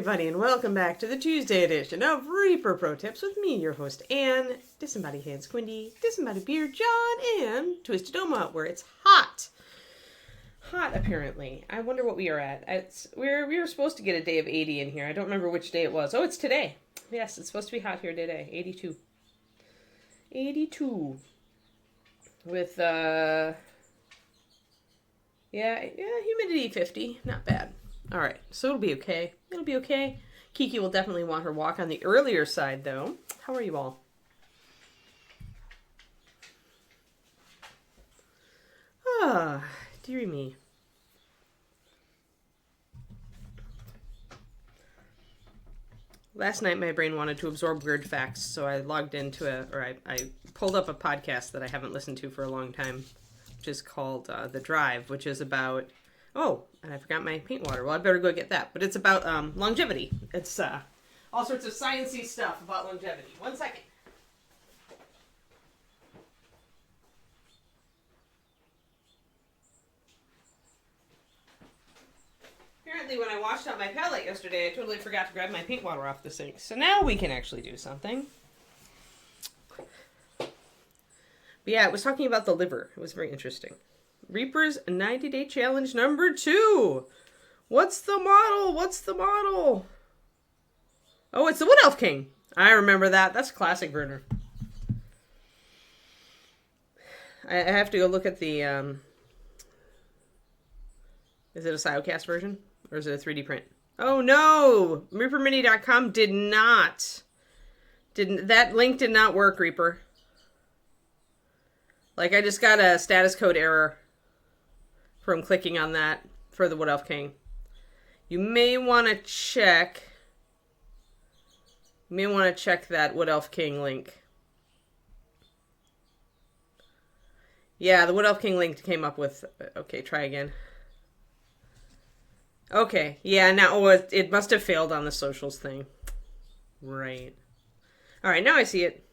everybody, and welcome back to the Tuesday edition of Reaper Pro Tips with me, your host, Anne, Disembodied Hands Quindy, Disembodied Beard John, and Twisted Oma, where it's hot. Hot, apparently. I wonder what we are at. We were supposed to get a day of 80 in here. I don't remember which day it was. Oh, it's today. Yes, it's supposed to be hot here today. 82. 82. With, humidity 50. Not bad. All right, so it'll be okay. It'll be okay. Kiki will definitely want her walk on the earlier side, though. How are you all? Ah, dearie me. Last night, my brain wanted to absorb weird facts, so I logged into I pulled up a podcast that I haven't listened to for a long time, which is called The Drive, which is about... Oh, and I forgot my paint water. Well, I better go get that. But it's about longevity. It's all sorts of science-y stuff about longevity. 1 second. Apparently, when I washed out my palette yesterday, I totally forgot to grab my paint water off the sink. So now we can actually do something. But yeah, it was talking about the liver. It was very interesting. Reaper's 90-day challenge number 2. What's the model? What's the model? Oh, it's the Wood Elf King. I remember that. That's classic Werner. I have to go look at the... Is it a Siocast version? Or is it a 3D print? Oh, no! ReaperMini.com did not. That link did not work, Reaper. Like, I just got a status code error from clicking on that for the Wood Elf King. You may want to check... that Wood Elf King link. Yeah, the Wood Elf King link came up with... Okay, try again. Okay, yeah, now it must have failed on the socials thing. Right. Alright, now I see it.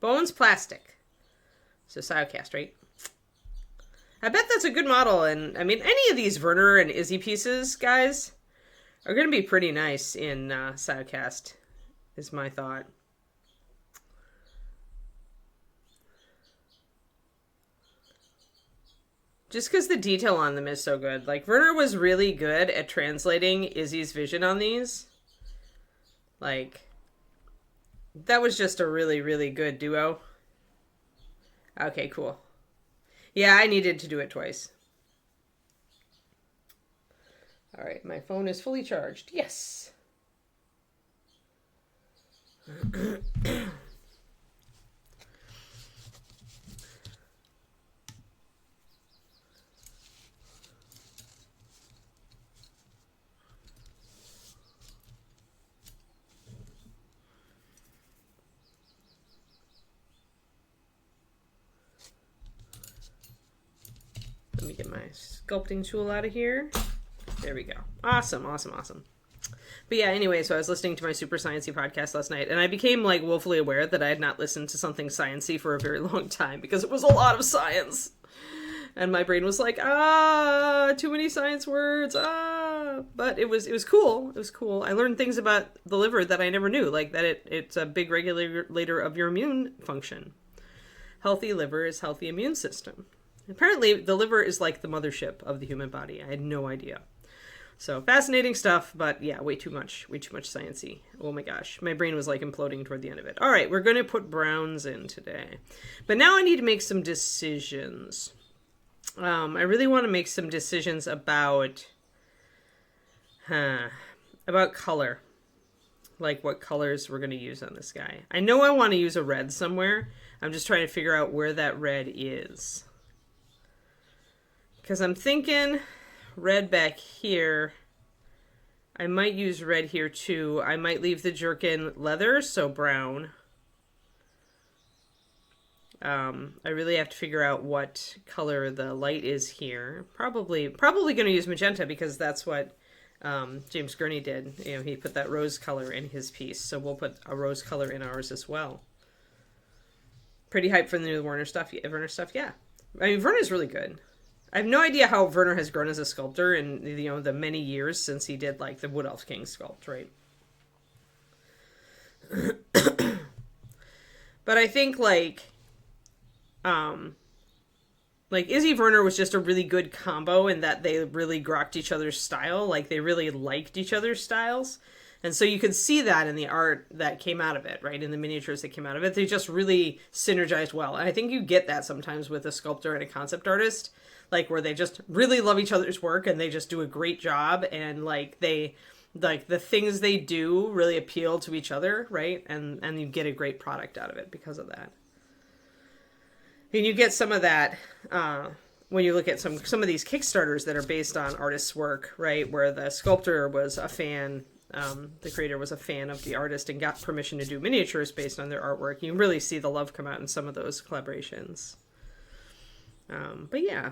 Bones Plastic. So Siocast, right? I bet that's a good model, and I mean, any of these Werner and Izzy pieces, guys, are going to be pretty nice in Siocast, is my thought. Just because the detail on them is so good. Like, Werner was really good at translating Izzy's vision on these. Like, that was just a really, really good duo. Okay, cool. Yeah, I needed to do it twice. All right, my phone is fully charged. Yes. Let me get my sculpting tool out of here. There we go. Awesome, awesome, awesome. But yeah, anyway, so I was listening to my super sciencey podcast last night, and I became like woefully aware that I had not listened to something sciencey for a very long time because it was a lot of science. And my brain was like, too many science words, But it was cool. It was cool. I learned things about the liver that I never knew, like that it's a big regulator of your immune function. Healthy liver is healthy immune system. Apparently, the liver is like the mothership of the human body. I had no idea. So, fascinating stuff, but yeah, way too much sciencey. Oh my gosh, my brain was like imploding toward the end of it. All right, we're going to put browns in today. But now I need to make some decisions. I really want to make some decisions about color. Like what colors we're going to use on this guy. I know I want to use a red somewhere. I'm just trying to figure out where that red is. Because I'm thinking red back here. I might use red here too. I might leave the jerkin leather, so brown. I really have to figure out what color the light is here. Probably going to use magenta because that's what James Gurney did. You know, he put that rose color in his piece, so we'll put a rose color in ours as well. Pretty hyped for the new Werner stuff. Yeah. I mean, Werner's really good. I have no idea how Werner has grown as a sculptor in, you know, the many years since he did like the Wood Elf King sculpt, right? But I think like Izzy Werner was just a really good combo in that they really grokked each other's style. Like they really liked each other's styles. And so you could see that in the art that came out of it, right? In the miniatures that came out of it. They just really synergized well. And I think you get that sometimes with a sculptor and a concept artist, like where they just really love each other's work and they just do a great job. And like the things they do really appeal to each other, right? And you get a great product out of it because of that. And you get some of that when you look at some of these Kickstarters that are based on artists' work, right? Where the sculptor was a fan, the creator was a fan of the artist and got permission to do miniatures based on their artwork. You can really see the love come out in some of those collaborations. But yeah.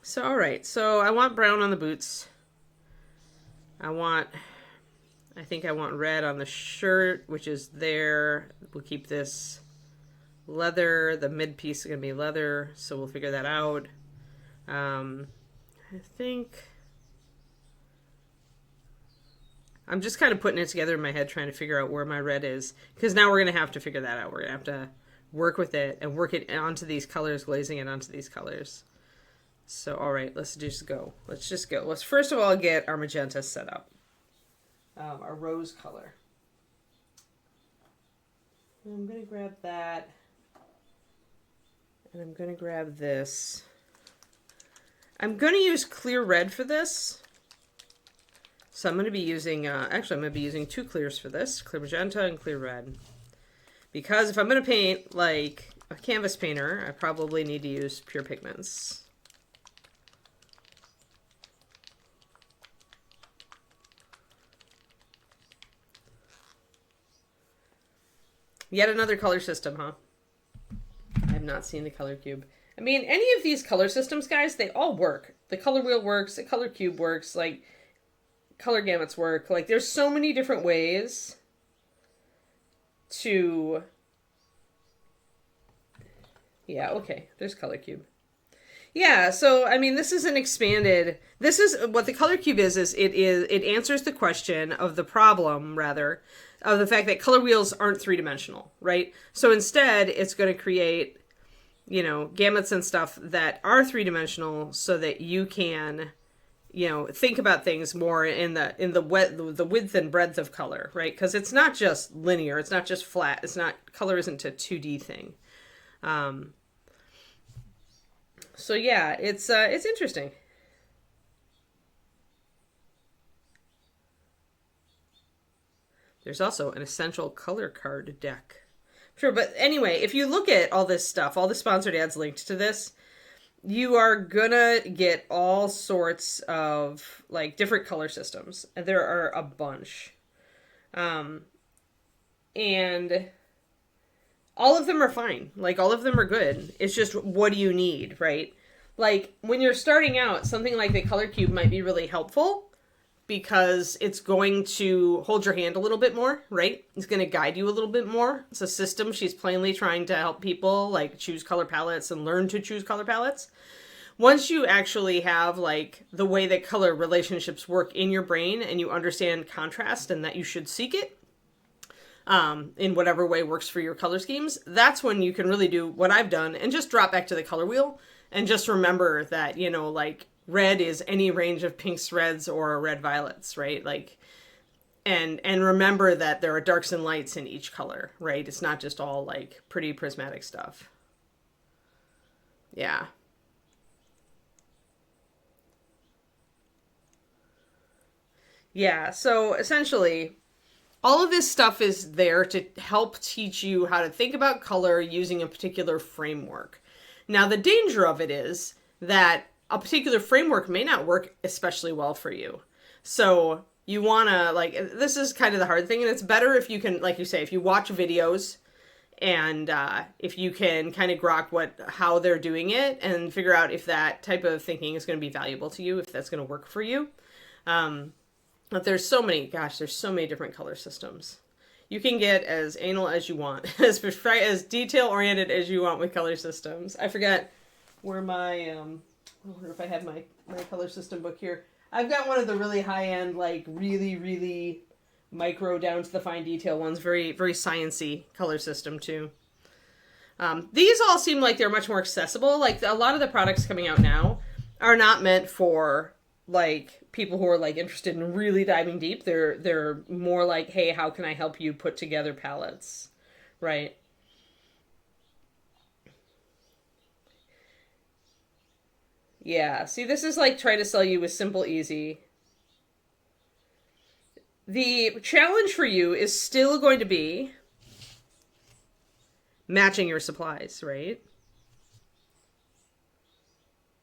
So, all right. So I want brown on the boots. I think I want red on the shirt, which is there. We'll keep this leather. The mid piece is going to be leather, so we'll figure that out. I think I'm just kind of putting it together in my head, trying to figure out where my red is, because now we're going to have to figure that out. We're going to have to work with it and work it onto these colors, glazing it onto these colors. So, all right, let's just go. Let's first of all get our magenta set up. Our rose color. I'm going to grab that. And I'm going to grab this. I'm going to use clear red for this. So I'm going to be using, actually I'm going to be using 2 clears for this. Clear magenta and clear red. Because if I'm going to paint like a canvas painter, I probably need to use pure pigments. Yet another color system, huh? I have not seen the color cube. I mean, any of these color systems, guys, they all work. The color wheel works, the color cube works, like, color gamuts work. Like, there's so many different ways to... Yeah, okay, there's color cube. Yeah, so, I mean, this is an expanded... This is... What the color cube is it answers the question of the problem, rather, of the fact that color wheels aren't three-dimensional, right? So instead, it's going to create, you know, gamuts and stuff that are three-dimensional so that you can, you know, think about things more in the width and breadth of color, right? Because it's not just linear, it's not just flat, it's not... Color isn't a 2D thing. So yeah, it's interesting. There's also an essential color card deck. Sure, but anyway, if you look at all this stuff, all the sponsored ads linked to this, you are gonna get all sorts of, like, different color systems. And there are a bunch. And all of them are fine. Like, all of them are good. It's just, what do you need, right? Like, when you're starting out, something like the color cube might be really helpful because it's going to hold your hand a little bit more, right? It's going to guide you a little bit more. It's a system. She's plainly trying to help people, like, choose color palettes and learn to choose color palettes. Once you actually have, like, the way that color relationships work in your brain and you understand contrast and that you should seek it, in whatever way works for your color schemes, that's when you can really do what I've done and just drop back to the color wheel and just remember that, you know, like, red is any range of pinks, reds, or red violets, right? Like, and remember that there are darks and lights in each color, right? It's not just all, like, pretty prismatic stuff. Yeah. Yeah, so essentially, all of this stuff is there to help teach you how to think about color using a particular framework. Now, the danger of it is that a particular framework may not work especially well for you. So you want to, like, this is kind of the hard thing, and it's better if you can, like you say, if you watch videos and if you can kind of grok how they're doing it and figure out if that type of thinking is going to be valuable to you, if that's going to work for you. But there's so many different color systems. You can get as anal as you want, as detail-oriented as you want with color systems. I forget where my I wonder if I have my color system book here. I've got one of the really high-end, like, really, really micro down to the fine detail ones. Very, very science-y color system, too. These all seem like they're much more accessible. Like, a lot of the products coming out now are not meant for, like, people who are, like, interested in really diving deep. They're more like, hey, how can I help you put together palettes, right? Yeah, see, this is like try to sell you with simple, easy. The challenge for you is still going to be matching your supplies, right?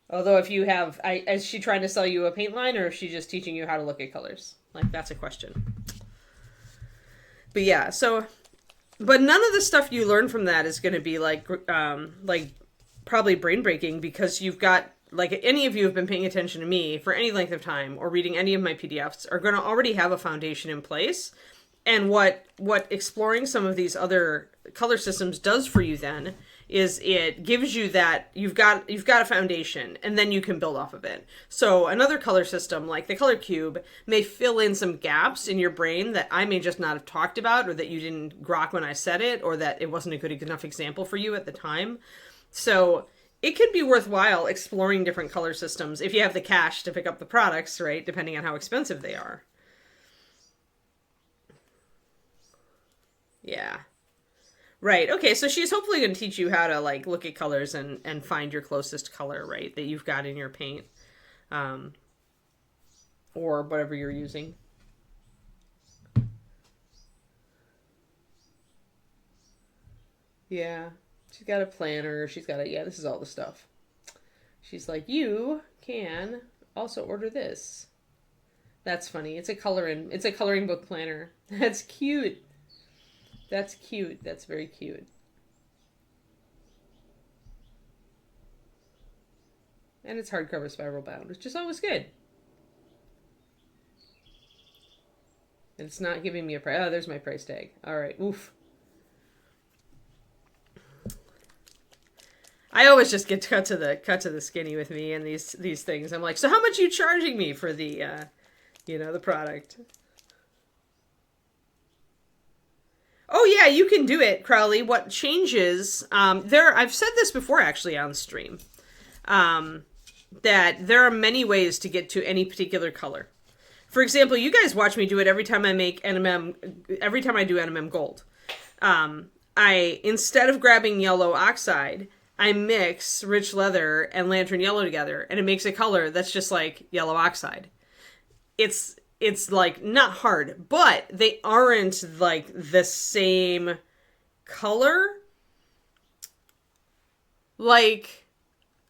Although if you have, is she trying to sell you a paint line, or is she just teaching you how to look at colors? Like, that's a question. But yeah, so, but none of the stuff you learn from that is going to be like probably brain breaking, because you've got, like, any of you have been paying attention to me for any length of time or reading any of my PDFs are going to already have a foundation in place. And what exploring some of these other color systems does for you then is it gives you that you've got a foundation, and then you can build off of it. So another color system like the color cube may fill in some gaps in your brain that I may just not have talked about, or that you didn't grok when I said it, or that it wasn't a good enough example for you at the time. So it could be worthwhile exploring different color systems if you have the cash to pick up the products, right? Depending on how expensive they are. Yeah. Right. Okay. So she's hopefully going to teach you how to, like, look at colors and find your closest color, right, that you've got in your paint, or whatever you're using. Yeah. She's got a planner. She's got yeah, this is all the stuff. She's like, you can also order this. That's funny. It's a coloring book planner. That's cute. That's cute. That's very cute. And it's hardcover spiral bound, which is always good. And it's not giving me a price. Oh, there's my price tag. All right. Oof. I always just get cut to the skinny with me and these things. I'm like, so how much are you charging me for the the product? Oh yeah, you can do it, Crowley. What changes, I've said this before actually on stream, that there are many ways to get to any particular color. For example, you guys watch me do it every time I make NMM, every time I do NMM gold. Instead of grabbing yellow oxide, I mix rich leather and lantern yellow together, and it makes a color that's just like yellow oxide. It's like not hard, but they aren't like the same color. Like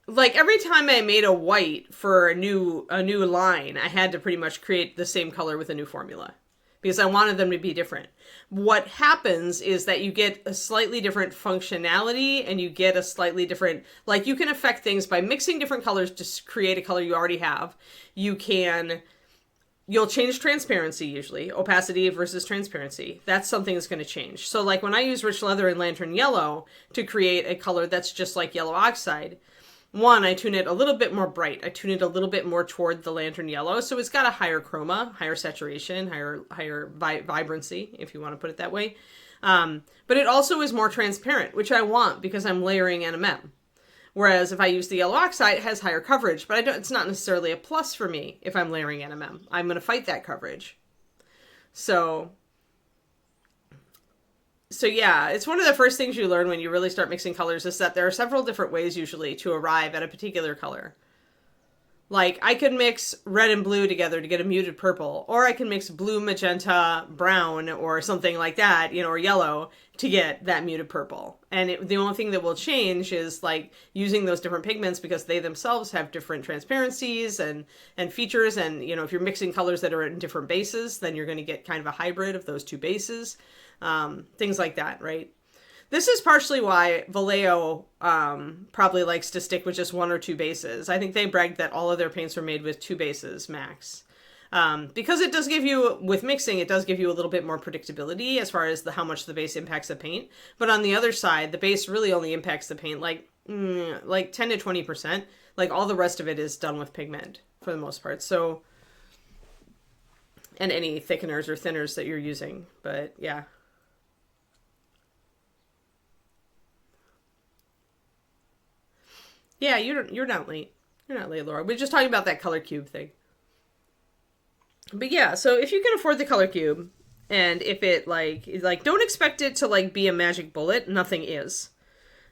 every time I made a white for a new line, I had to pretty much create the same color with a new formula, because I wanted them to be different. What happens is that you get a slightly different functionality, and you get a slightly different, like, you can affect things by mixing different colors to create a color you already have. You'll change transparency, usually. Opacity versus transparency. That's something that's going to change. So, like, when I use rich leather and lantern yellow to create a color that's just like yellow oxide, one, I tune it a little bit more bright. I tune it a little bit more toward the lantern yellow. So it's got a higher chroma, higher saturation, higher vibrancy, if you want to put it that way. But it also is more transparent, which I want because I'm layering NMM. Whereas if I use the yellow oxide, it has higher coverage, but it's not necessarily a plus for me if I'm layering NMM. I'm going to fight that coverage. So yeah, it's one of the first things you learn when you really start mixing colors, is that there are several different ways usually to arrive at a particular color. Like, I could mix red and blue together to get a muted purple, or I can mix blue, magenta, brown, or something like that, or yellow, to get that muted purple. And the only thing that will change is, like, using those different pigments, because they themselves have different transparencies and features. And, if you're mixing colors that are in different bases, then you're going to get kind of a hybrid of those two bases. Things like that, right? This is partially why Vallejo probably likes to stick with just one or two bases. I think they bragged that all of their paints were made with two bases max. Because it does give you, with mixing, it does give you a little bit more predictability as far as how much the base impacts the paint. But on the other side, the base really only impacts the paint like 10 to 20%. Like all the rest of it is done with pigment for the most part. So, and any thickeners or thinners that you're using. But yeah. Yeah, you're not late. You're not late, Laura. We're just talking about that color cube thing. But yeah, so if you can afford the color cube, and if it like don't expect it to like be a magic bullet. Nothing is.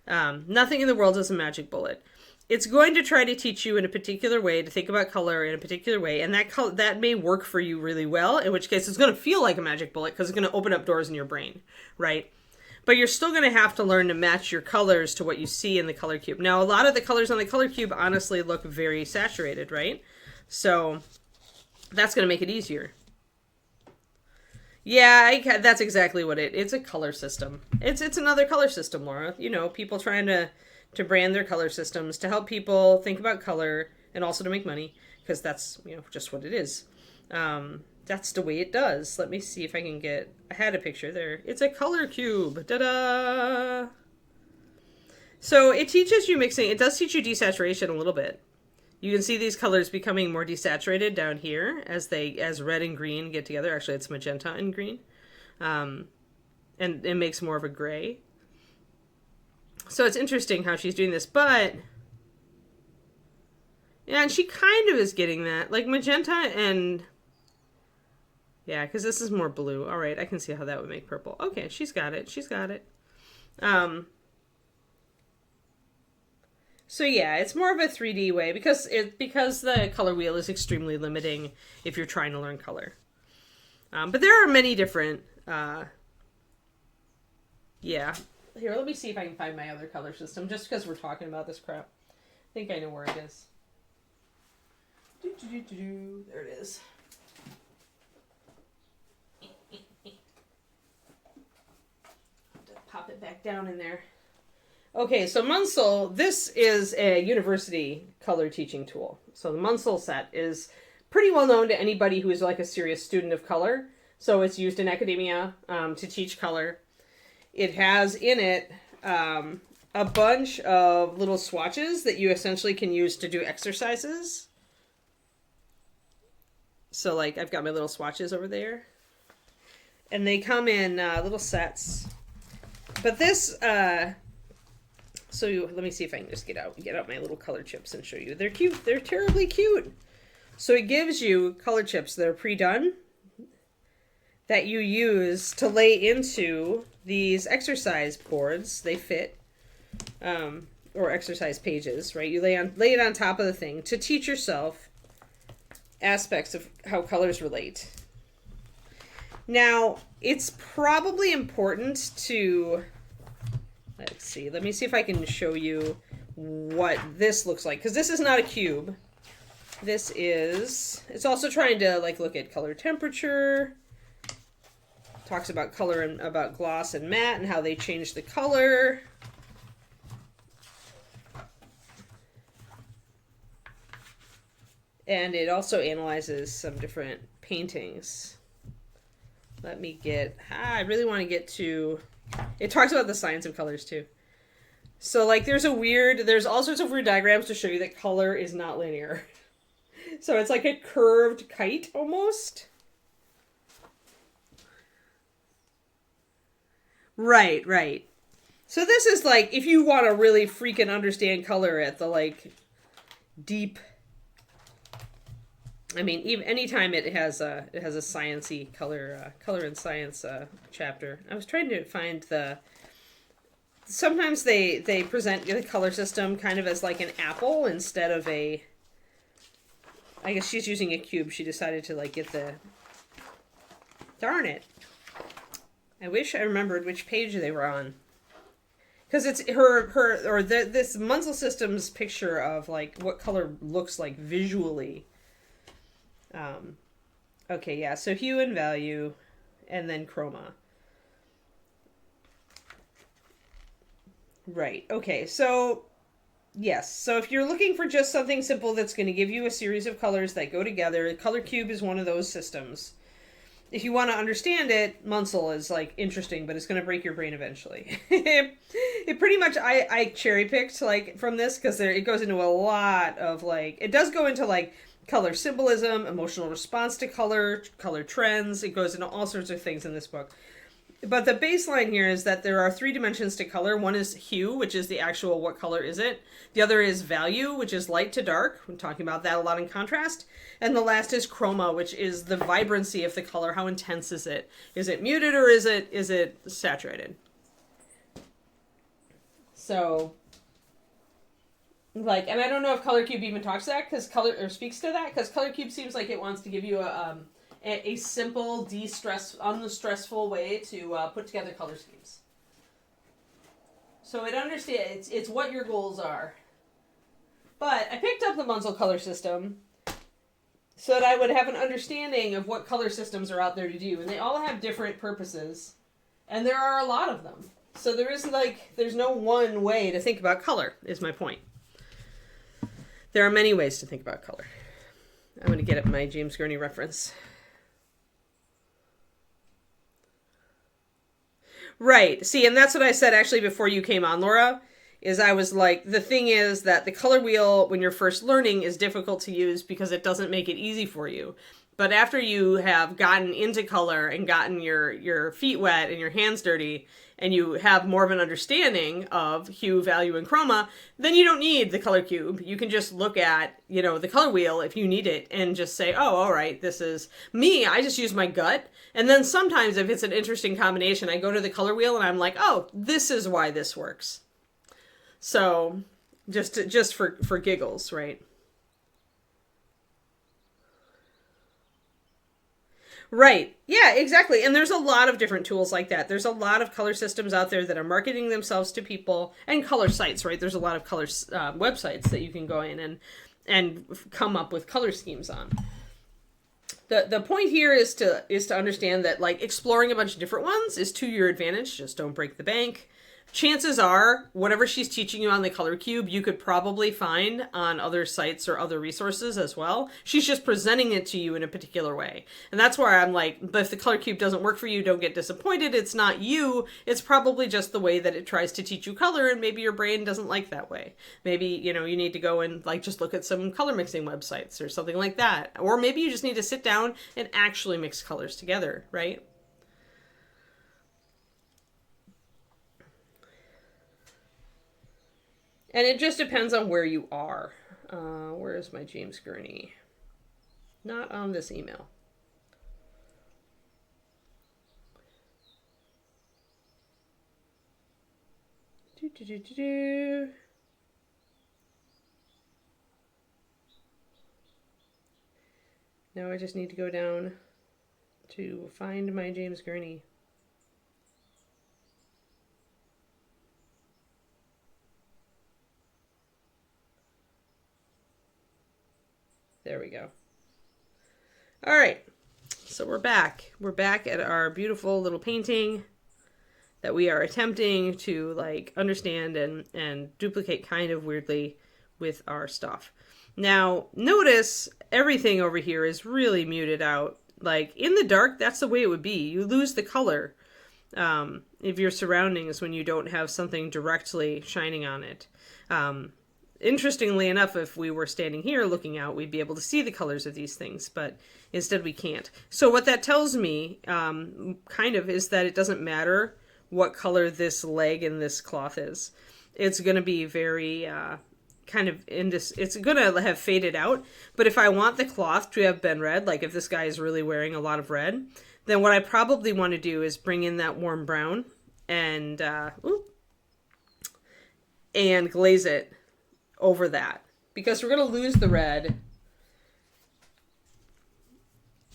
Nothing in the world is a magic bullet. It's going to try to teach you in a particular way to think about color in a particular way, and that may work for you really well, in which case it's going to feel like a magic bullet because it's going to open up doors in your brain, right? But you're still going to have to learn to match your colors to what you see in the color cube. Now, a lot of the colors on the color cube honestly look very saturated, right? So that's going to make it easier. Yeah, that's exactly what it's a color system. It's another color system, Laura. You know, people trying to brand their color systems to help people think about color and also to make money, because that's, you know, just what it is. That's the way it does. Let me see if I can get... I had a picture there. It's a color cube. Ta-da! So it teaches you mixing. It does teach you desaturation a little bit. You can see these colors becoming more desaturated down here as red and green get together. Actually, it's magenta and green. And it makes more of a gray. So it's interesting how she's doing this, but... yeah, and she kind of is getting that. Like magenta and... yeah, because this is more blue. All right, I can see how that would make purple. Okay, she's got it. She's got it. So yeah, it's more of a 3D way because the color wheel is extremely limiting if you're trying to learn color. But there are many different... yeah. Here, let me see if I can find my other color system, just because we're talking about this crap. I think I know where it is. There it is. Pop it back down in there. Okay, so Munsell, this is a university color teaching tool. So the Munsell set is pretty well known to anybody who is like a serious student of color. So it's used in academia to teach color. It has in it a bunch of little swatches that you essentially can use to do exercises. So like I've got my little swatches over there. And they come in little sets. But this, let me see if I can just get out my little color chips and show you. They're cute. They're terribly cute. So it gives you color chips that are pre-done that you use to lay into these exercise boards. They fit, or exercise pages, right? You lay it on top of the thing to teach yourself aspects of how colors relate. Now, it's probably important to, let's see, let me see if I can show you what this looks like, because this is not a cube. It's also trying to like look at color temperature, talks about color and about gloss and matte and how they change the color. And it also analyzes some different paintings. Let me get, I really want to get to, it talks about the science of colors too. So like there's all sorts of weird diagrams to show you that color is not linear. So it's like a curved kite almost. Right, right. So this is like, if you want to really freaking understand color at the like deep, I mean, even anytime it has a sciencey color and science chapter. I was trying to find sometimes they present the color system kind of as like an apple instead of a, I guess she's using a cube. She decided to like get darn it. I wish I remembered which page they were on. Because it's this Munsell Systems picture of like what color looks like visually. Okay, yeah, so hue and value, and then chroma. Right, okay, so Yes. So if you're looking for just something simple that's going to give you a series of colors that go together, Color Cube is one of those systems. If you want to understand it, Munsell is like interesting, but it's going to break your brain eventually. It pretty much I cherry picked like from this because it goes into a lot of like it does go into like color symbolism, emotional response to color, color trends. It goes into all sorts of things in this book. But the baseline here is that there are 3 dimensions to color. One is hue, which is the actual what color is it. The other is value, which is light to dark. I'm talking about that a lot in contrast. And the last is chroma, which is the vibrancy of the color. How intense is it? Is it muted or is it saturated? So, like, and I don't know if Color Cube even talks to that speaks to that, because Color Cube seems like it wants to give you a simple, unstressful way to put together color schemes. So it understands it's what your goals are. But I picked up the Munsell color system so that I would have an understanding of what color systems are out there to do, and they all have different purposes, and there are a lot of them. So there's no one way to think about color, is my point. There are many ways to think about color. I'm going to get up my James Gurney reference. Right. See, and that's what I said actually before you came on, Laura, is I was like, the thing is that the color wheel, when you're first learning, is difficult to use because it doesn't make it easy for you. But after you have gotten into color and gotten your feet wet and your hands dirty, and you have more of an understanding of hue, value, and chroma, then you don't need the color cube. You can just look at, the color wheel if you need it and just say, oh, all right, this is me. I just use my gut. And then sometimes if it's an interesting combination, I go to the color wheel and I'm like, oh, this is why this works. So just for giggles, right? Right. Yeah, exactly. And there's a lot of different tools like that. There's a lot of color systems out there that are marketing themselves to people, and color sites, right? There's a lot of color websites that you can go in and come up with color schemes on. The point here is to understand that like exploring a bunch of different ones is to your advantage. Just don't break the bank. Chances are, whatever she's teaching you on the color cube, you could probably find on other sites or other resources as well. She's just presenting it to you in a particular way. And that's where I'm like, but if the color cube doesn't work for you, don't get disappointed. It's not you. It's probably just the way that it tries to teach you color, and maybe your brain doesn't like that way. Maybe, you need to go and like just look at some color mixing websites or something like that. Or maybe you just need to sit down and actually mix colors together, right? And it just depends on where you are. Where is my James Gurney? Not on this email. Now I just need to go down to find my James Gurney. There we go. All right. So we're back. We're back at our beautiful little painting that we are attempting to like understand and duplicate kind of weirdly with our stuff. Now, notice everything over here is really muted out. Like in the dark, that's the way it would be. You lose the color of your surroundings when you don't have something directly shining on it. Interestingly enough, if we were standing here looking out, we'd be able to see the colors of these things, but instead we can't. So what that tells me, kind of, is that it doesn't matter what color this leg in this cloth is. It's going to be very it's going to have faded out. But if I want the cloth to have been red, like if this guy is really wearing a lot of red, then what I probably want to do is bring in that warm brown and glaze it over that, because we're going to lose the red.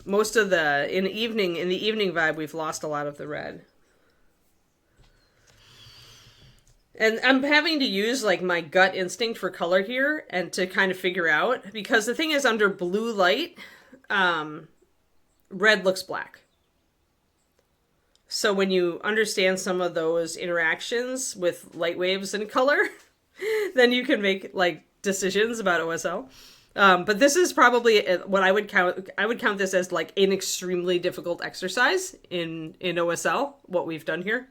Most of in the evening vibe, we've lost a lot of the red. And I'm having to use like my gut instinct for color here and to kind of figure out, because the thing is, under blue light, red looks black. So when you understand some of those interactions with light waves and color, then you can make like decisions about OSL. But this is probably what I would count. I would count this as like an extremely difficult exercise in OSL. What we've done here,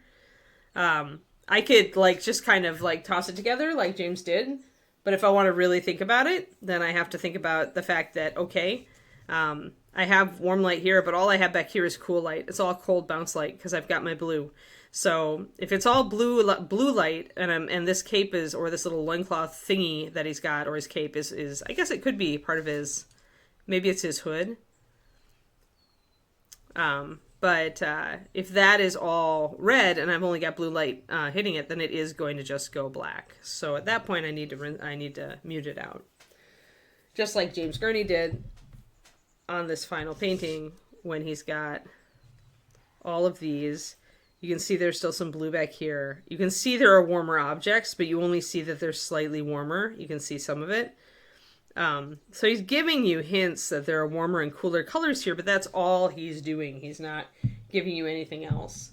I could like just kind of like toss it together like James did. But if I want to really think about it, then I have to think about the fact that okay, I have warm light here, but all I have back here is cool light. It's all cold bounce light because I've got my blue. So if it's all blue light, and this cape is, or this little loincloth thingy that he's got, or his cape is I guess it could be part of his, maybe it's his hood. But if that is all red and I've only got blue light hitting it, then it is going to just go black. So at that point, I need to mute it out, just like James Gurney did on this final painting when he's got all of these. You can see there's still some blue back here. You can see there are warmer objects, but you only see that they're slightly warmer. You can see some of it. So he's giving you hints that there are warmer and cooler colors here, but that's all he's doing. He's not giving you anything else.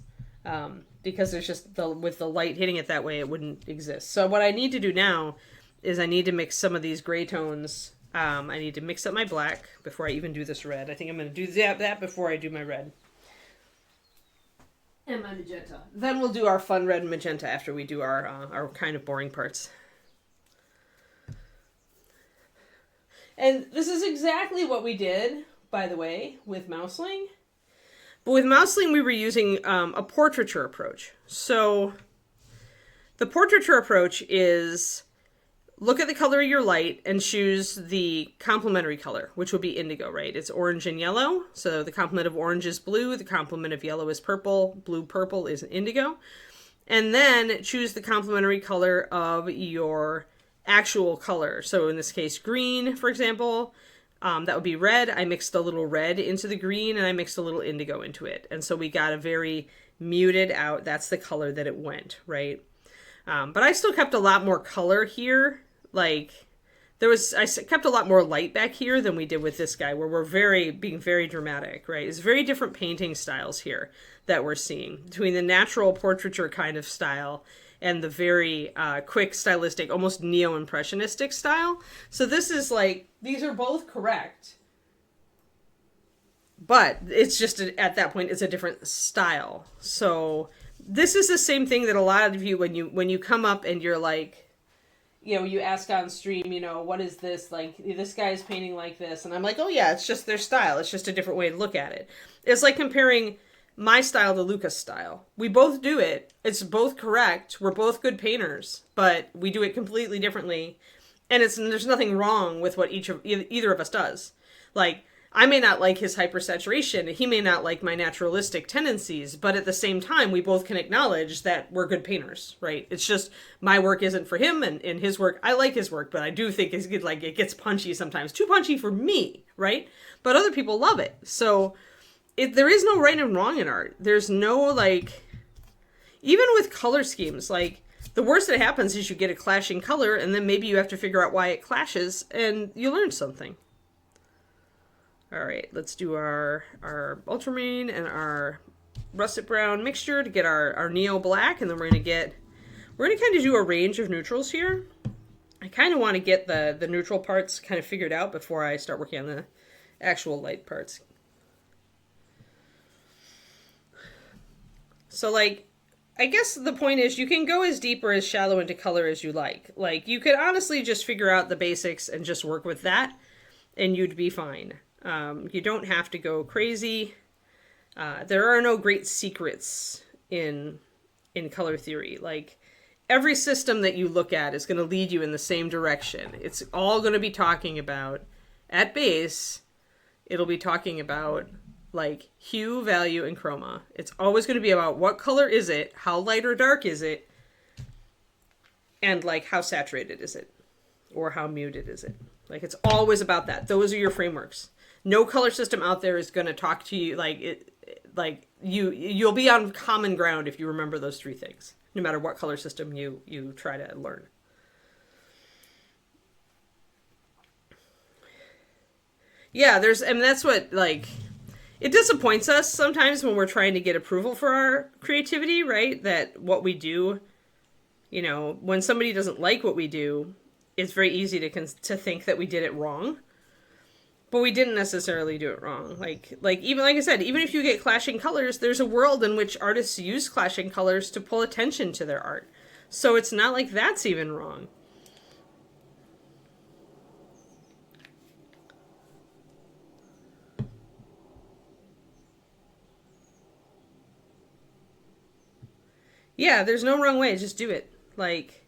Because there's just, with the light hitting it that way, it wouldn't exist. So what I need to do now is I need to mix some of these gray tones. I need to mix up my black before I even do this red. I think I'm going to do that before I do my red. And my magenta. Then we'll do our fun red and magenta after we do our kind of boring parts. And this is exactly what we did, by the way, with Mouseling. But with Mouseling, we were using a portraiture approach. So the portraiture approach is look at the color of your light and choose the complementary color, which would be indigo, right? It's orange and yellow. So the complement of orange is blue. The complement of yellow is purple. Blue, purple is indigo. And then choose the complementary color of your actual color. So in this case, green, for example, that would be red. I mixed a little red into the green and I mixed a little indigo into it. And so we got a very muted out, that's the color that it went, right? But I still kept a lot more color here. Like I kept a lot more light back here than we did with this guy, where we're being very dramatic, right? It's very different painting styles here that we're seeing between the natural portraiture kind of style and the very quick stylistic, almost neo-impressionistic style. So this is like, these are both correct, but it's just, at that point, it's a different style. So this is the same thing that a lot of you, when you come up and you're like, you know, you ask on stream, you know, what is this? Like, this guy's painting like this. And I'm like, oh yeah, it's just their style. It's just a different way to look at it. It's like comparing my style to Luca's style. We both do it. It's both correct. We're both good painters, but we do it completely differently. And there's nothing wrong with what either of us does. Like, I may not like his hypersaturation. He may not like my naturalistic tendencies, but at the same time, we both can acknowledge that we're good painters, right? It's just my work isn't for him, and his work, I like his work, but I do think it's good, like, it gets punchy sometimes. Too punchy for me, right? But other people love it. So there is no right and wrong in art. There's no, like, even with color schemes, like, the worst that happens is you get a clashing color, and then maybe you have to figure out why it clashes, and you learn something. All right, let's do our ultramarine and our russet brown mixture to get our neo black, and then we're gonna kind of do a range of neutrals here. I kind of want to get the neutral parts kind of figured out before I start working on the actual light parts. So, like, I guess the point is you can go as deep or as shallow into color as you like. Like, you could honestly just figure out the basics and just work with that, and you'd be fine. You don't have to go crazy. There are no great secrets in color theory. Like, every system that you look at is going to lead you in the same direction. It's all going to be talking about, at base, it'll be talking about, like, hue, value, and chroma. It's always going to be about what color is it, how light or dark is it, and, like, how saturated is it, or how muted is it. Like, it's always about that. Those are your frameworks. No color system out there is going to talk to you you'll be on common ground if you remember those three things, no matter what color system you try to learn. Yeah, that's what, like, it disappoints us sometimes when we're trying to get approval for our creativity, right? That what we do You know, when somebody doesn't like what we do, it's very easy to think that we did it wrong. But we didn't necessarily do it wrong. Even like I said, even if you get clashing colors, there's a world in which artists use clashing colors to pull attention to their art. So it's not like that's even wrong. Yeah, there's no wrong way. Just do it. Like,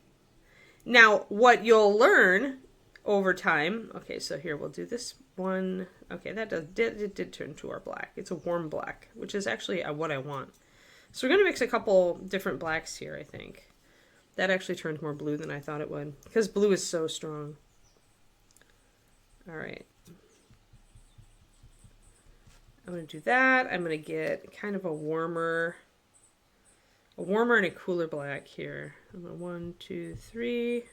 now what you'll learn over time. Okay, so here we'll do this one. Okay, it did turn to our black. It's a warm black, which is actually what I want. So we're going to mix a couple different blacks here, I think. That actually turned more blue than I thought it would, because blue is so strong. All right. I'm going to do that. I'm going to get kind of a warmer and a cooler black here. 1, 2, 3.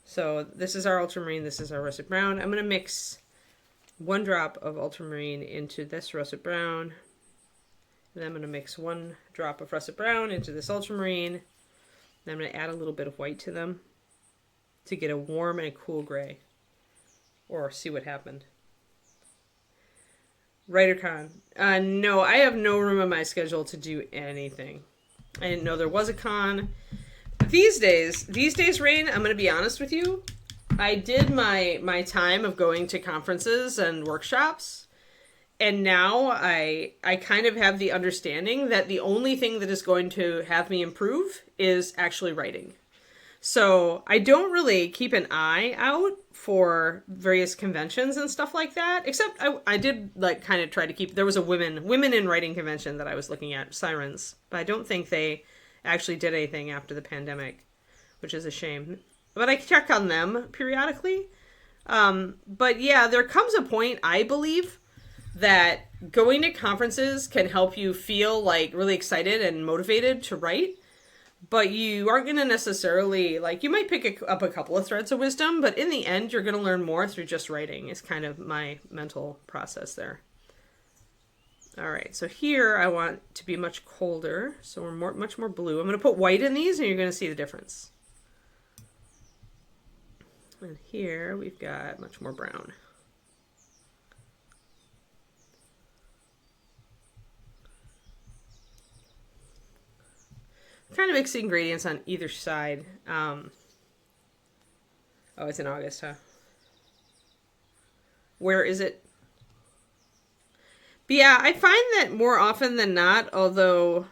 So this is our ultramarine, this is our russet brown. I'm going to mix 1 drop of ultramarine into this russet brown. And I'm going to mix 1 drop of russet brown into this ultramarine. And I'm going to add a little bit of white to them to get a warm and a cool gray. Or see what happened. WriterCon. No, I have no room in my schedule to do anything. I didn't know there was a con. These days, Rain, I'm going to be honest with you. I did my time of going to conferences and workshops. And now I kind of have the understanding that the only thing that is going to have me improve is actually writing. So I don't really keep an eye out for various conventions and stuff like that. Except I did like kind of try to keep, there was a women in writing convention that I was looking at, Sirens. But I don't think they actually did anything after the pandemic, which is a shame. But I check on them periodically. But yeah, there comes a point, I believe, that going to conferences can help you feel like really excited and motivated to write. But you aren't going to necessarily, like, you might pick up a couple of threads of wisdom, but in the end, you're going to learn more through just writing, is kind of my mental process there. All right, so here I want to be much colder, so we're much more blue. I'm going to put white in these, and you're going to see the difference. And here we've got much more brown. Kind of mixing gradients on either side. Oh, it's in August, huh? Where is it? But yeah, I find that more often than not, although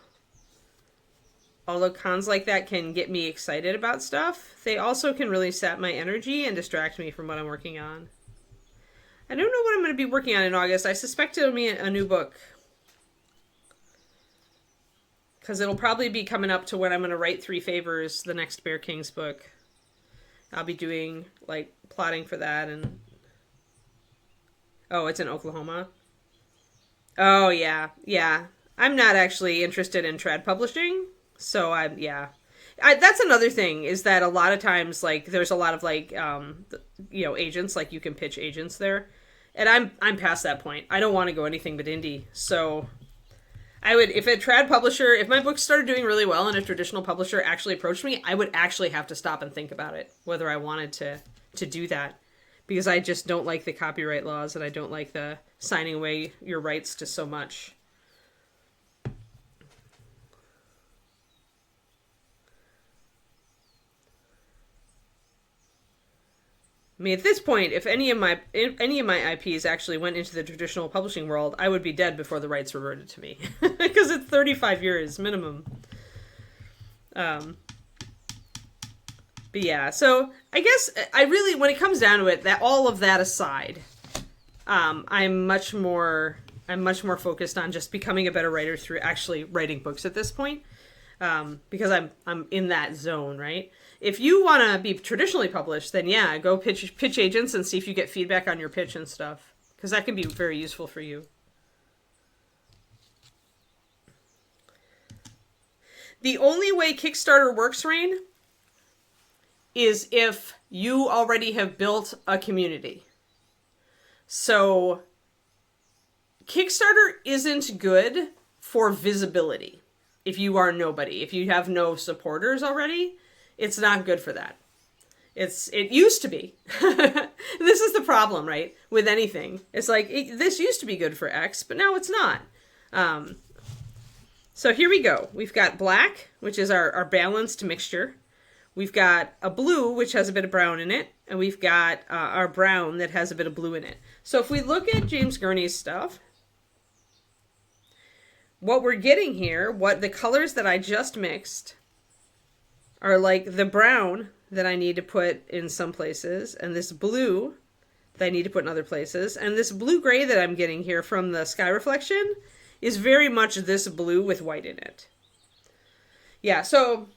cons like that can get me excited about stuff, they also can really sap my energy and distract me from what I'm working on. I don't know what I'm going to be working on in August. I suspect it'll be a new book. Because it'll probably be coming up to when I'm going to write 3 Favors, the next Bear Kings book. I'll be doing, like, plotting for that. And oh, it's in Oklahoma? Oh, yeah. Yeah. I'm not actually interested in trad publishing. So, that's another thing, is that a lot of times, like, there's a lot of, like, agents. Like, you can pitch agents there. And I'm past that point. I don't want to go anything but indie. So I would, if a trad publisher, if my books started doing really well and a traditional publisher actually approached me, I would actually have to stop and think about it, whether I wanted to do that. Because I just don't like the copyright laws, and I don't like the signing away your rights to so much. I mean, at this point, if any of my IPs actually went into the traditional publishing world, I would be dead before the rights reverted to me, because it's 35 years minimum. But yeah, so I guess I really, when it comes down to it, that all of that aside, I'm much more focused on just becoming a better writer through actually writing books at this point, because I'm in that zone, right? If you want to be traditionally published, then yeah, go pitch agents and see if you get feedback on your pitch and stuff, because that can be very useful for you. The only way Kickstarter works, Rain, is if you already have built a community. So Kickstarter isn't good for visibility. if you are nobody. If you have no supporters already, it's not good for that. It used to be. This is the problem, right? With anything. It's like, this used to be good for X, but now it's not. So here we go. We've got black, which is our balanced mixture. We've got a blue, which has a bit of brown in it. And we've got our brown that has a bit of blue in it. So if we look at James Gurney's stuff, what we're getting here, what the colors that I just mixed are like the brown that I need to put in some places, and this blue that I need to put in other places. And this blue-gray that I'm getting here from the sky reflection is very much this blue with white in it. Yeah, so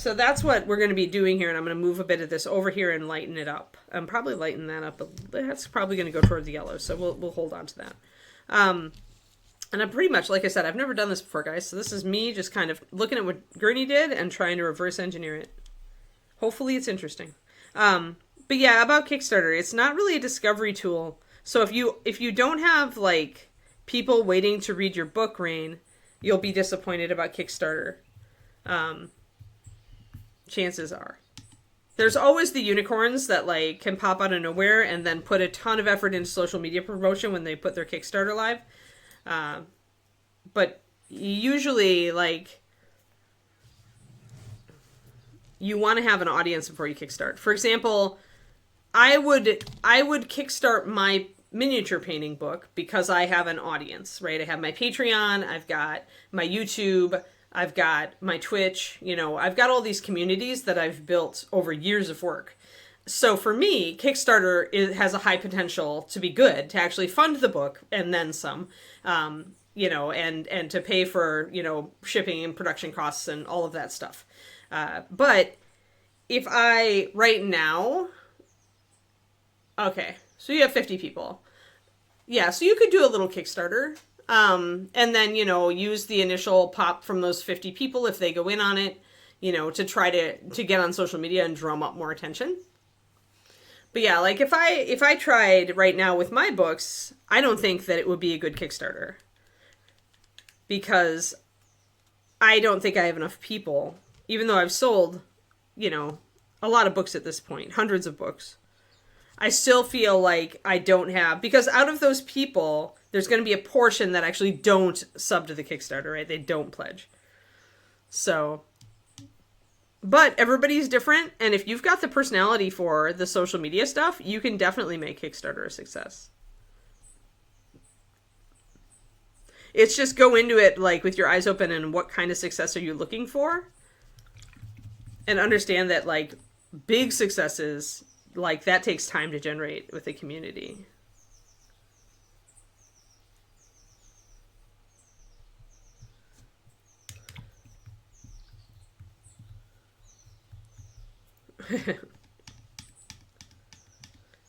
that's what we're going to be doing here, and I'm going to move a bit of this over here and lighten it up. I'm probably lighten that up, but that's probably going to go toward the yellow, so we'll hold on to that. And I'm pretty much, like I said, I've never done this before, guys, so this is me just kind of looking at what Gurney did and trying to reverse engineer it. Hopefully it's interesting. But yeah, about Kickstarter, it's not really a discovery tool. So if you don't have like people waiting to read your book, Rain, you'll be disappointed about Kickstarter. Chances are. There's always the unicorns that like can pop out of nowhere and then put a ton of effort into social media promotion when they put their Kickstarter live. But usually like you want to have an audience before you kickstart. For example, I would kickstart my miniature painting book because I have an audience, right? I have my Patreon, I've got my YouTube, I've got my Twitch, I've got all these communities that I've built over years of work. So for me, Kickstarter has a high potential to be good, to actually fund the book and then some, and to pay for, shipping and production costs and all of that stuff. But if right now, okay, so you have 50 people. Yeah, so you could do a little Kickstarter, and then, use the initial pop from those 50 people if they go in on it, to try to get on social media and drum up more attention. But yeah, like if I tried right now with my books, I don't think that it would be a good Kickstarter. Because I don't think I have enough people. Even though I've sold, a lot of books at this point, hundreds of books, I still feel like I don't have, because out of those people, there's going to be a portion that actually don't sub to the Kickstarter, right? They don't pledge. So, but everybody's different, and if you've got the personality for the social media stuff, you can definitely make Kickstarter a success. It's just go into it like with your eyes open and what kind of success are you looking for? And understand that like big successes, like that takes time to generate with the community.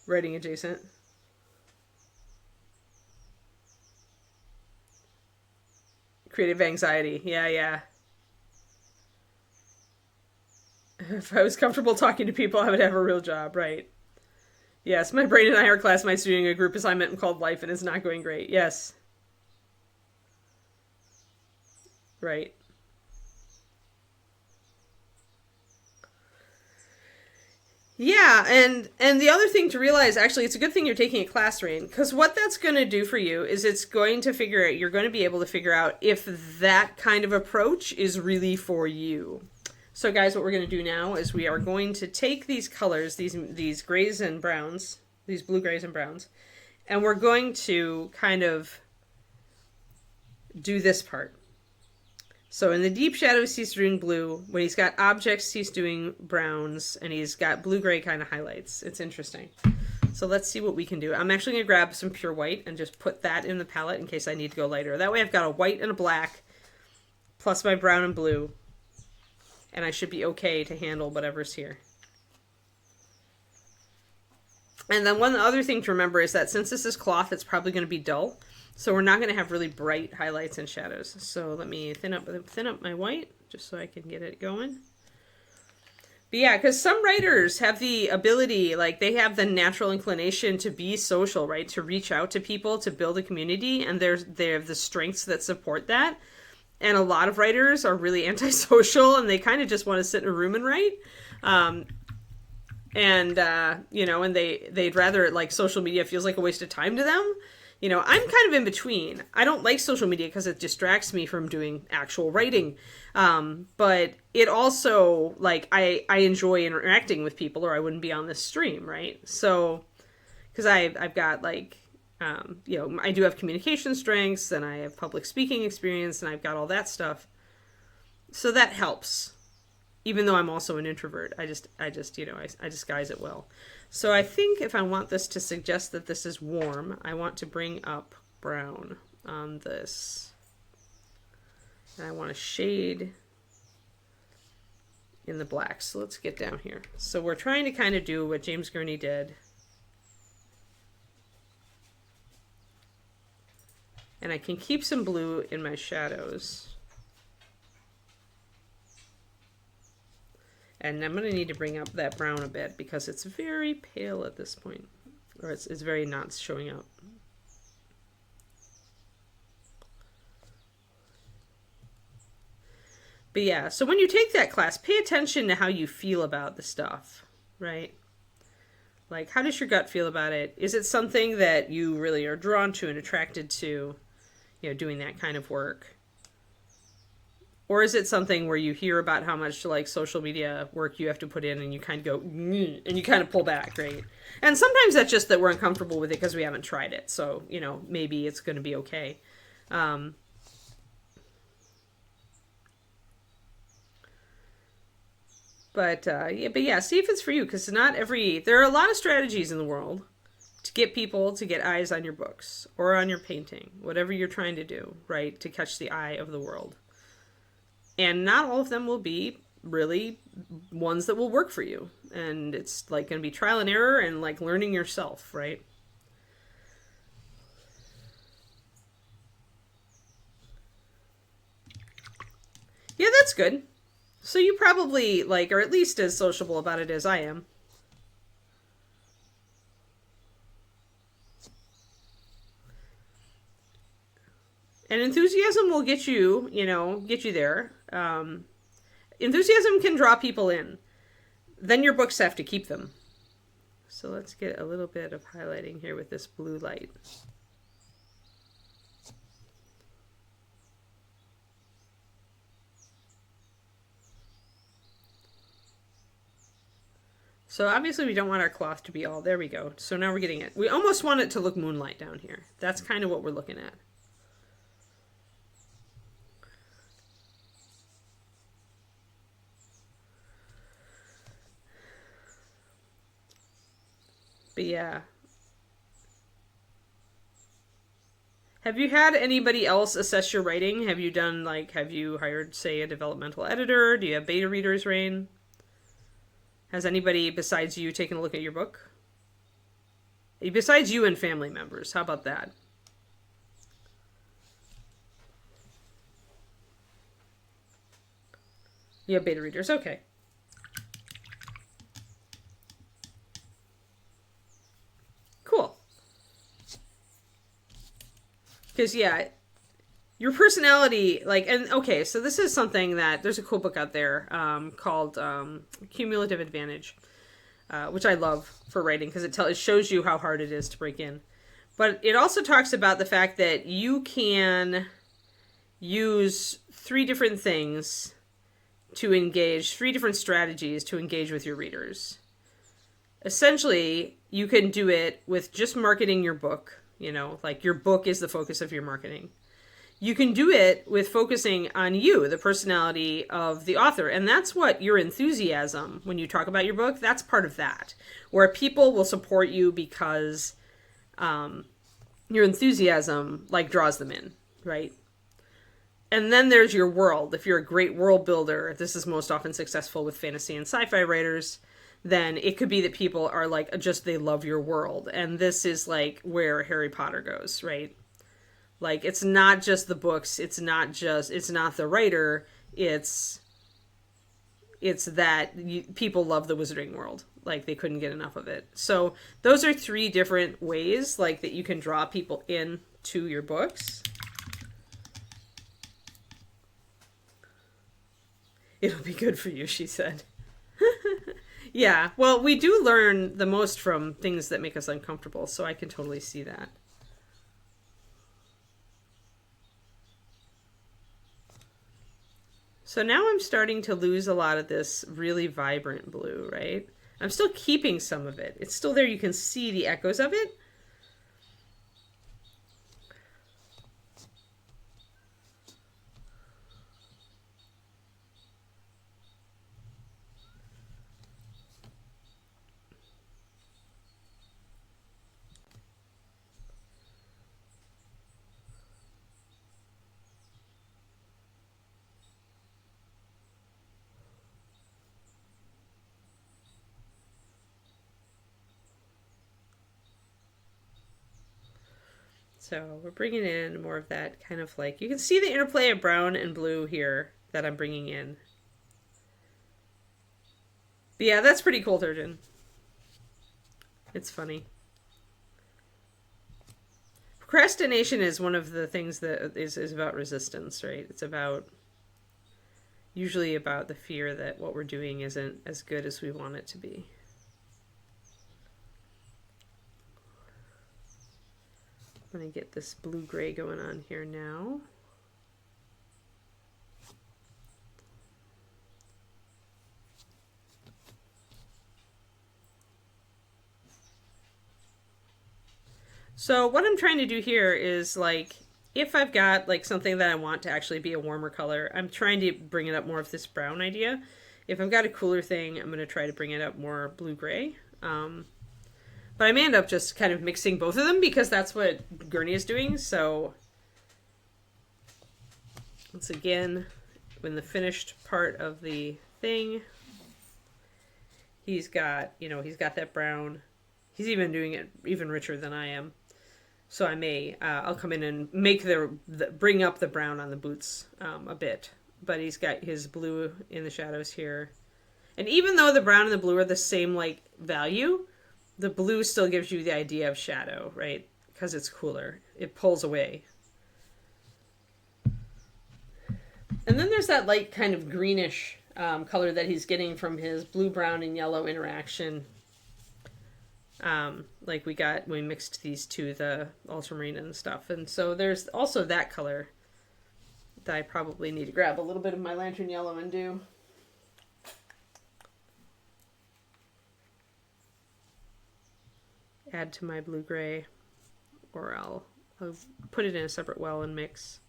Writing adjacent. Creative anxiety. Yeah. If I was comfortable talking to people, I would have a real job, right? Yes, my brain and I are classmates doing a group assignment called Life, and it's not going great. Yes. Right. Yeah, and the other thing to realize, actually, it's a good thing you're taking a class, Rain, because what that's going to do for you is it's going to you're going to be able to figure out if that kind of approach is really for you. So guys, what we're going to do now is we are going to take these colors, these grays and browns, these blue grays and browns, and we're going to kind of do this part. So in the deep shadows, he's doing blue. When he's got objects, he's doing browns, and he's got blue-gray kind of highlights. It's interesting. So let's see what we can do. I'm actually going to grab some pure white and just put that in the palette in case I need to go lighter. That way I've got a white and a black, plus my brown and blue, and I should be okay to handle whatever's here. And then one other thing to remember is that since this is cloth, it's probably going to be dull. So we're not going to have really bright highlights and shadows. So let me thin up my white just so I can get it going. But yeah, because some writers have the ability, like they have the natural inclination to be social, right? To reach out to people, to build a community, and they have the strengths that support that. And a lot of writers are really antisocial, and they kind of just want to sit in a room and write. And they'd rather, like, social media feels like a waste of time to them. I'm kind of in between. I don't like social media because it distracts me from doing actual writing. But it also, like, I enjoy interacting with people, or I wouldn't be on this stream, right? So, because I've got, like, I do have communication strengths, and I have public speaking experience, and I've got all that stuff. So that helps. Even though I'm also an introvert, I disguise it well. So I think if I want this to suggest that this is warm, I want to bring up brown on this. And I want to shade in the black. So let's get down here. So we're trying to kind of do what James Gurney did. And I can keep some blue in my shadows. And I'm going to need to bring up that brown a bit because it's very pale at this point. Or it's very not showing up. But yeah, so when you take that class, pay attention to how you feel about the stuff, right? Like, how does your gut feel about it? Is it something that you really are drawn to and attracted to, doing that kind of work? Or is it something where you hear about how much, like, social media work you have to put in and you kind of go, and you kind of pull back, right? And sometimes that's just that we're uncomfortable with it because we haven't tried it. So, maybe it's going to be okay. But see if it's for you, because there are a lot of strategies in the world to get people to get eyes on your books or on your painting, whatever you're trying to do, right? To catch the eye of the world. And not all of them will be really ones that will work for you. And it's like going to be trial and error and like learning yourself, right? Yeah, that's good. So you probably are at least as sociable about it as I am. And enthusiasm will get you there. Enthusiasm can draw people in. Then your books have to keep them. So let's get a little bit of highlighting here with this blue light. So obviously we don't want our cloth to be all, there we go. So now we're getting it. We almost want it to look moonlight down here. That's kind of what we're looking at. But yeah. Have you had anybody else assess your writing? Have you hired, say, a developmental editor? Do you have beta readers, Rain? Has anybody besides you taken a look at your book? Besides you and family members, how about that? You have beta readers, okay. Cool. Because, yeah, your personality, so this is something that, there's a cool book out there called Cumulative Advantage, which I love for writing because it shows you how hard it is to break in. But it also talks about the fact that you can use three different strategies to engage with your readers. Essentially, you can do it with just marketing your book, your book is the focus of your marketing. You can do it with focusing on you, the personality of the author. And that's what your enthusiasm, when you talk about your book, that's part of that. Where people will support you because your enthusiasm draws them in, right? And then there's your world. If you're a great world builder, this is most often successful with fantasy and sci-fi writers, then it could be that people are they love your world. And this is where Harry Potter goes, right? It's not just the books, it's not the writer, it's that people love the Wizarding World. They couldn't get enough of it. So those are three different ways, that you can draw people in to your books. It'll be good for you, she said. Yeah, well, we do learn the most from things that make us uncomfortable, so I can totally see that. So now I'm starting to lose a lot of this really vibrant blue, right? I'm still keeping some of it. It's still there. You can see the echoes of it. So we're bringing in more of that kind of like, you can see the interplay of brown and blue here that I'm bringing in. But yeah, that's pretty cool, Turgeon. It's funny. Procrastination is one of the things that is about resistance, right? It's about, usually about the fear that what we're doing isn't as good as we want it to be. I'm going to get this blue-gray going on here now. So what I'm trying to do here is like, if I've got like something that I want to actually be a warmer color, I'm trying to bring it up more of this brown idea. If I've got a cooler thing, I'm going to try to bring it up more blue-gray. But I may end up just kind of mixing both of them because that's what Gurney is doing. So once again, in the finished part of the thing, he's got, you know, he's got that brown. He's even doing it even richer than I am. So I may, I'll come in and make bring up the brown on the boots a bit. But he's got his blue in the shadows here. And even though the brown and the blue are the same, like, value, the blue still gives you the idea of shadow, right? Because it's cooler. It pulls away. And then there's that light kind of greenish color that he's getting from his blue, brown, and yellow interaction. Like we mixed these two, the ultramarine and stuff. And so there's also that color that I probably need to grab a little bit of my lantern yellow and do. Add to my blue-gray, or I'll put it in a separate well and mix.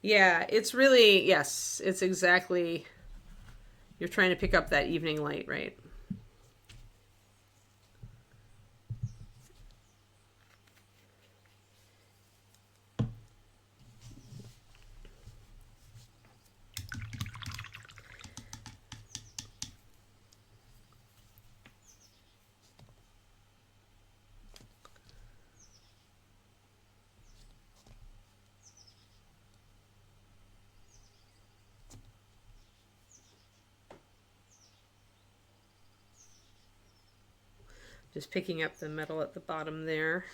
Yeah, it's really, yes, it's exactly, you're trying to pick up that evening light, right? Just picking up the metal at the bottom there.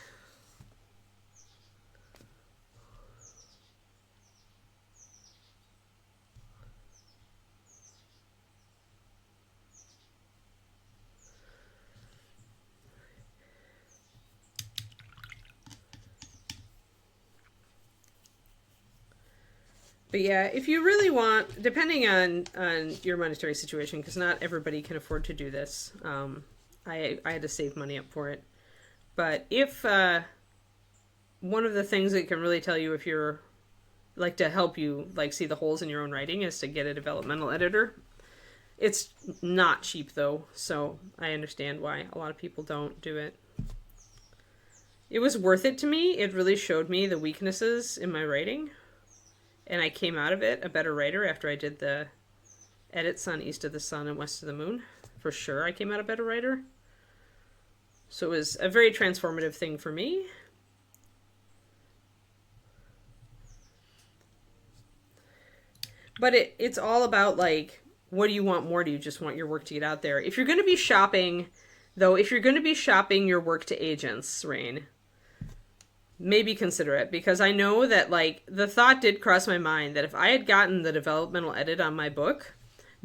But yeah, if you really want, depending on your monetary situation, because not everybody can afford to do this, I had to save money up for it. But if one of the things that can really tell you if you're like to help you like see the holes in your own writing is to get a developmental editor. It's not cheap though, so I understand why a lot of people don't do it. It was worth it to me. It really showed me the weaknesses in my writing. And I came out of it a better writer after I did the edits on East of the Sun and West of the Moon. For sure, I came out a better writer. So it was a very transformative thing for me. But it's all about, like, what do you want more? Do you just want your work to get out there? If you're going to be shopping Though if you're going to be shopping your work to agents, Rain, maybe consider it, because I know that, like, the thought did cross my mind that if I had gotten the developmental edit on my book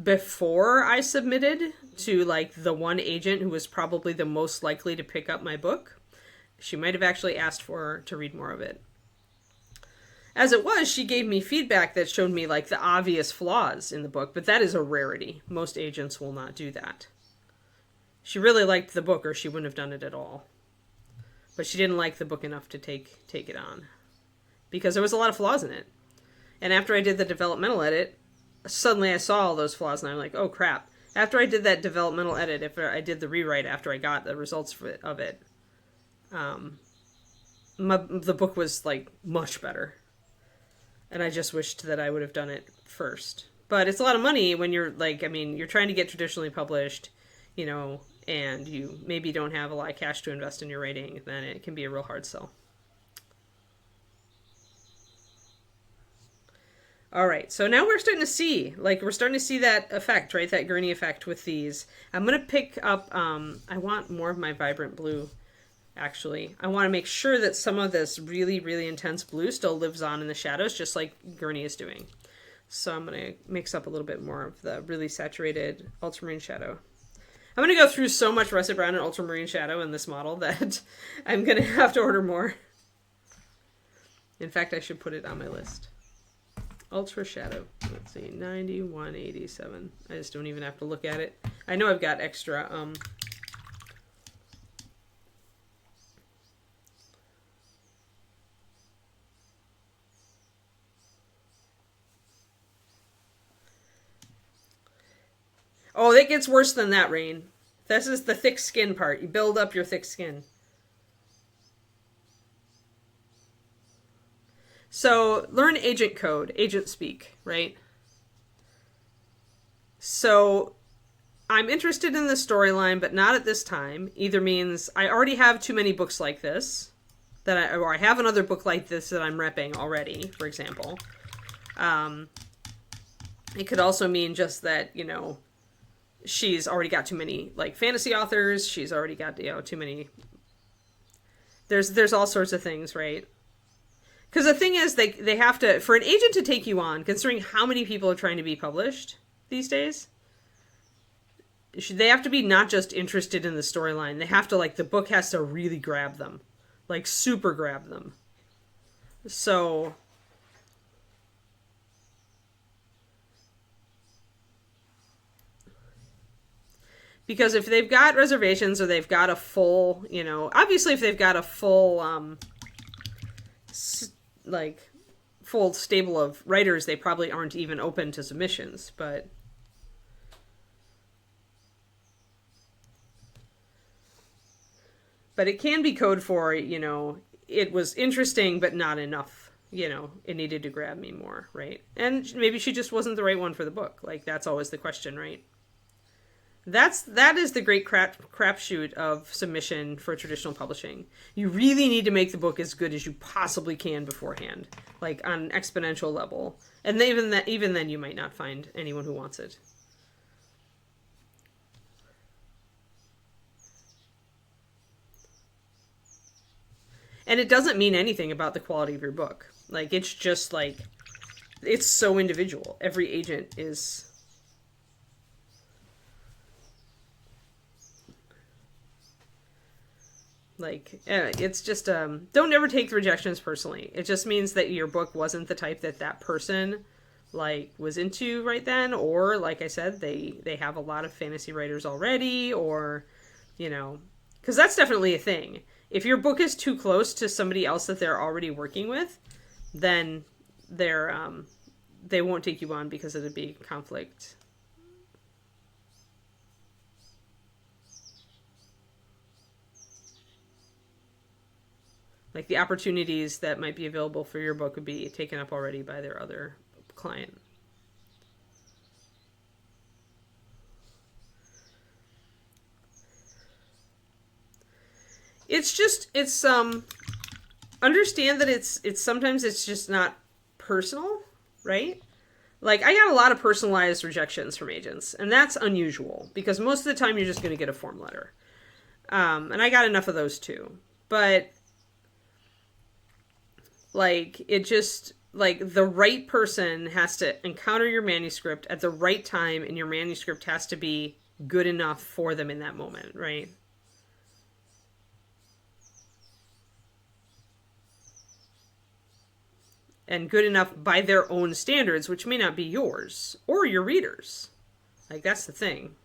before I submitted to, like, the one agent who was probably the most likely to pick up my book, she might have actually asked for to read more of it. As it was, she gave me feedback that showed me, like, the obvious flaws in the book, but that is a rarity. Most agents will not do that. She really liked the book, or she wouldn't have done it at all. But she didn't like the book enough to take it on, because there was a lot of flaws in it. And after I did the developmental edit, suddenly I saw all those flaws, and I'm like, oh crap. After I did that developmental edit, if I did the rewrite after I got the results of it, the book was, like, much better. And I just wished that I would have done it first. But it's a lot of money when you're, like, I mean, you're trying to get traditionally published, you know, and you maybe don't have a lot of cash to invest in your writing, then it can be a real hard sell. All right, so now we're starting to see that effect, right? That gurney effect with these. I'm going to pick up, I want more of my vibrant blue, actually. I want to make sure that some of this really, really intense blue still lives on in the shadows, just like gurney is doing. So I'm going to mix up a little bit more of the really saturated ultramarine shadow. I'm going to go through so much russet brown and ultramarine shadow in this model that I'm going to have to order more. In fact, I should put it on my list. Ultra shadow. Let's see, 9187. I just don't even have to look at it. I know I've got extra. Oh, it gets worse than that, Rain. This is the thick skin part. You build up your thick skin. So learn agent code, agent speak, right? So I'm interested in the storyline, but not at this time. Either means I already have too many books like this, or I have another book like this that I'm repping already, for example. It could also mean just that, you know, she's already got too many, like, fantasy authors. She's already got, you know, too many. There's all sorts of things, right? Because the thing is, they have to, for an agent to take you on, considering how many people are trying to be published these days, they have to be not just interested in the storyline. They have to, like, the book has to really grab them, like, super grab them. So because if they've got reservations or they've got a full, you know, obviously if they've got a full, like, full stable of writers, they probably aren't even open to submissions, but it can be code for, you know, it was interesting, but not enough, you know, it needed to grab me more, right? And maybe she just wasn't the right one for the book. Like, that's always the question, right? That is the great crapshoot of submission for traditional publishing. You really need to make the book as good as you possibly can beforehand, like on an exponential level. And even then, you might not find anyone who wants it. And it doesn't mean anything about the quality of your book. Like, it's just like, it's so individual. Every agent is. Like, it's just, don't ever take the rejections personally. It just means that your book wasn't the type that person, like, was into right then. Or, like I said, they have a lot of fantasy writers already, or, you know, because that's definitely a thing. If your book is too close to somebody else that they're already working with, then they won't take you on because it'd be conflict. Like, the opportunities that might be available for your book would be taken up already by their other client. Understand that it's sometimes it's just not personal, right? Like, I got a lot of personalized rejections from agents, and that's unusual because most of the time you're just going to get a form letter. And I got enough of those too. But like it just like the right person has to encounter your manuscript at the right time, and your manuscript has to be good enough for them in that moment, right? And good enough by their own standards, which may not be yours or your readers. Like, that's the thing.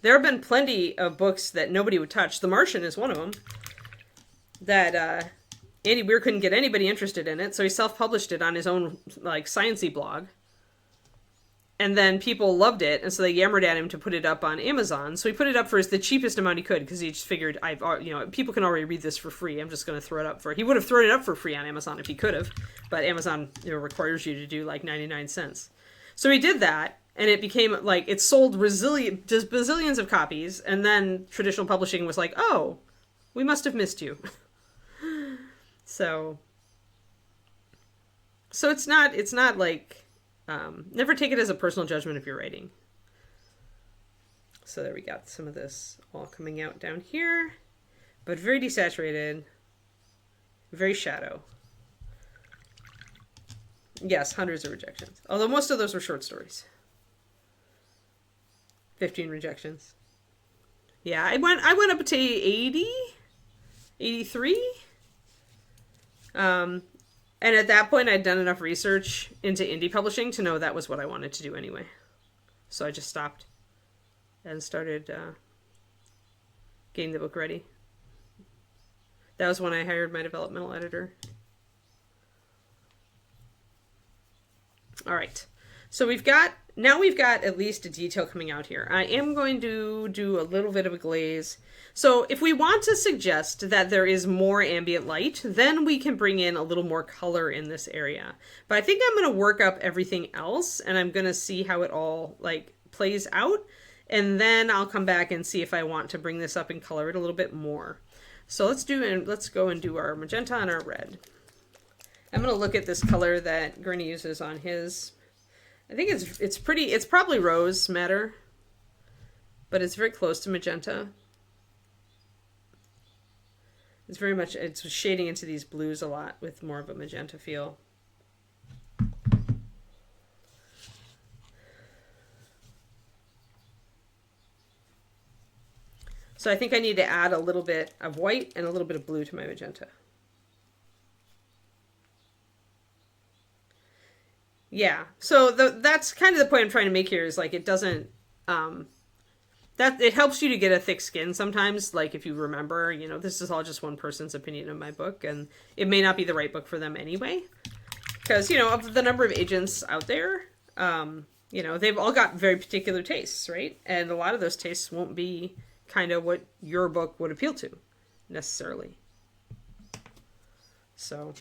There have been plenty of books that nobody would touch. The Martian is one of them. That Andy Weir couldn't get anybody interested in it, so he self-published it on his own, like, science-y blog. And then people loved it, and so they yammered at him to put it up on Amazon. So he put it up for the cheapest amount he could, because he just figured, people can already read this for free. I'm just going to throw it up for... He would have thrown it up for free on Amazon if he could have, but Amazon requires you to do like 99 cents. So he did that, and it became like it sold just bazillions of copies, and then traditional publishing was like, oh, we must have missed you. So it's not like... never take it as a personal judgment if you're writing. So there we got some of this all coming out down here, but very desaturated, very shadow. Yes, hundreds of rejections. Although most of those were short stories. 15 rejections. Yeah, I went up to 80, 83. And at that point, I'd done enough research into indie publishing to know that was what I wanted to do anyway. So I just stopped and started getting the book ready. That was when I hired my developmental editor. All right. So we've got at least a detail coming out here. I am going to do a little bit of a glaze. So if we want to suggest that there is more ambient light, then we can bring in a little more color in this area. But I think I'm going to work up everything else, and I'm going to see how it all like plays out. And then I'll come back and see if I want to bring this up and color it a little bit more. So let's go and do our magenta and our red. I'm going to look at this color that Gurney uses on his. I think it's probably rose madder, but it's very close to magenta. It's shading into these blues a lot with more of a magenta feel. So I think I need to add a little bit of white and a little bit of blue to my magenta. Yeah, so that's kind of the point I'm trying to make here, is like it doesn't, that it helps you to get a thick skin sometimes, like if you remember, this is all just one person's opinion of my book, and it may not be the right book for them anyway. Because, of the number of agents out there, they've all got very particular tastes, right? And a lot of those tastes won't be kind of what your book would appeal to, necessarily. So...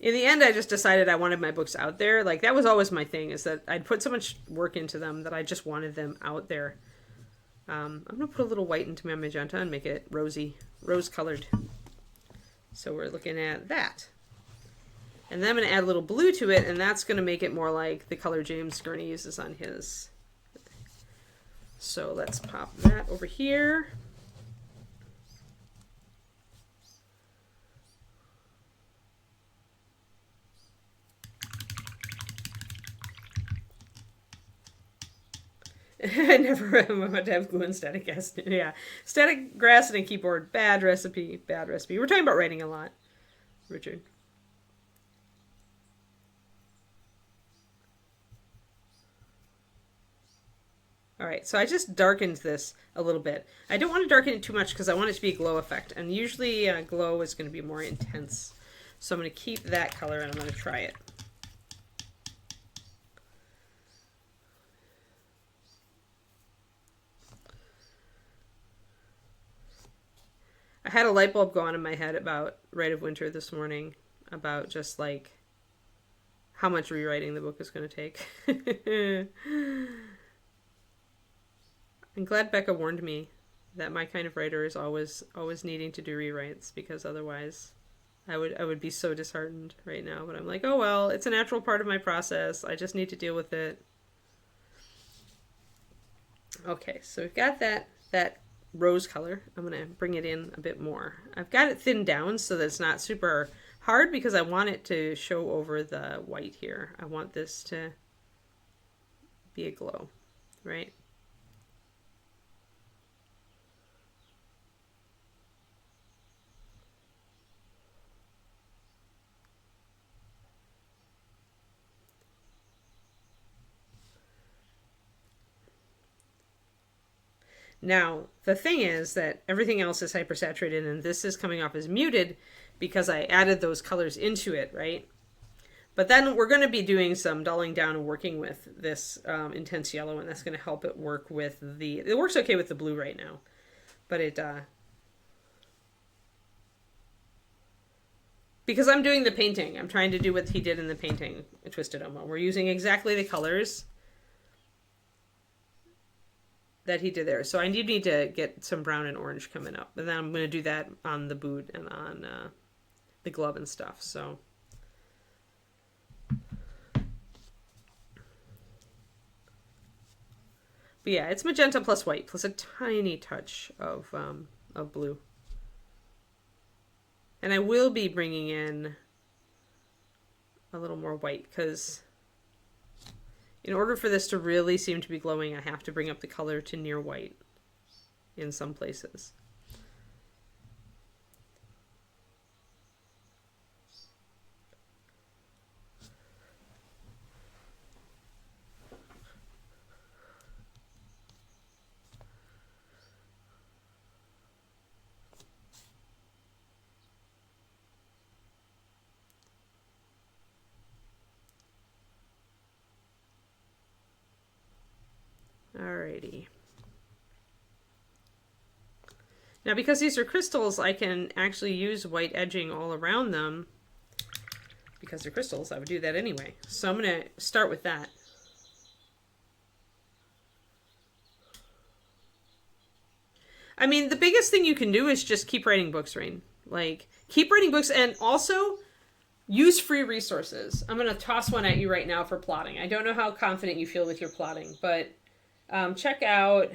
in the end, I just decided I wanted my books out there. Like, that was always my thing, is that I'd put so much work into them that I just wanted them out there. I'm going to put a little white into my magenta and make it rose-colored. So we're looking at that. And then I'm going to add a little blue to it, and that's going to make it more like the color James Gurney uses on his. So let's pop that over here. I never remember to have glue and static acid. Yeah. Static grass and a keyboard. Bad recipe. Bad recipe. We're talking about writing a lot, Richard. All right, so I just darkened this a little bit. I don't want to darken it too much because I want it to be a glow effect. And usually glow is going to be more intense. So I'm going to keep that color and I'm going to try it. I had a light bulb go on in my head about Rite of Winter this morning, about just like how much rewriting the book is going to take. I'm glad Becca warned me that my kind of writer is always needing to do rewrites, because otherwise I would be so disheartened right now. But I'm like, oh well, it's a natural part of my process. I just need to deal with it. Okay, so we've got that rose color. I'm going to bring it in a bit more. I've got it thinned down so that it's not super hard because I want it to show over the white here. I want this to be a glow, right? Now, the thing is that everything else is hypersaturated and this is coming off as muted because I added those colors into it, right? But then we're going to be doing some dulling down and working with this intense yellow, and that's going to help it work with the... It works okay with the blue right now, but it... because I'm doing the painting, I'm trying to do what he did in the painting, Twisted Omo. We're using exactly the colors that he did there. So I need to get some brown and orange coming up. And then I'm going to do that on the boot and on the glove and stuff. So but yeah, it's magenta plus white plus a tiny touch of blue. And I will be bringing in a little more white because in order for this to really seem to be glowing, I have to bring up the color to near white in some places. Alrighty. Now, because these are crystals, I can actually use white edging all around them. Because they're crystals, I would do that anyway. So I'm going to start with that. I mean, the biggest thing you can do is just keep writing books, Rain. Like, keep writing books and also use free resources. I'm going to toss one at you right now for plotting. I don't know how confident you feel with your plotting, but check out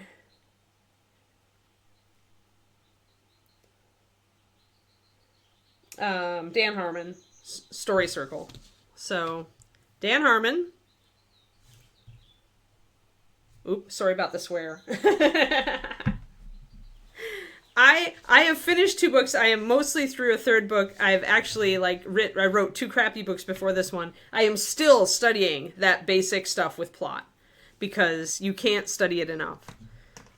Dan Harmon, Story Circle. So, Dan Harmon. Oops, sorry about the swear. I have finished 2 books. I am mostly through a 3rd book. I've actually I wrote 2 crappy books before this one. I am still studying that basic stuff with plot because you can't study it enough.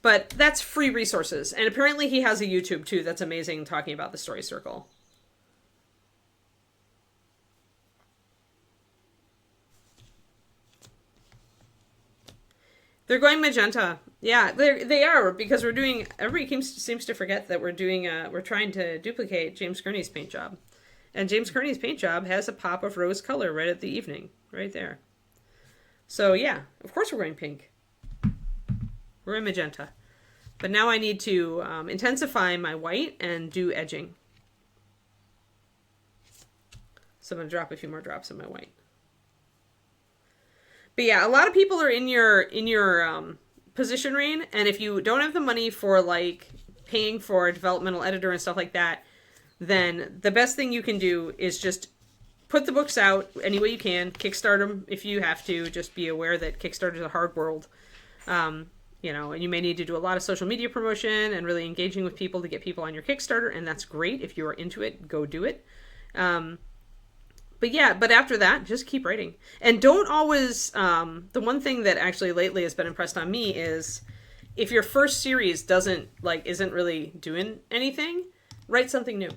But that's free resources. And apparently he has a YouTube too that's amazing talking about the Story Circle. They're going magenta. Yeah, they are because we're doing. Everybody seems to forget that we're doing. We're trying to duplicate James Kearney's paint job, and James Kearney's paint job has a pop of rose color right at the evening, right there. So yeah, of course we're going pink. We're in magenta, but now I need to intensify my white and do edging. So I'm gonna drop a few more drops in my white. But yeah, a lot of people are in your position, Rain, and if you don't have the money for like paying for a developmental editor and stuff like that, then the best thing you can do is just put the books out any way you can. Kickstart them if you have to. Just be aware that Kickstarter is a hard world, and you may need to do a lot of social media promotion and really engaging with people to get people on your Kickstarter, and that's great. If you are into it, go do it. But after that, just keep writing. And don't always, the one thing that actually lately has been impressed on me is if your first series isn't really doing anything, write something new.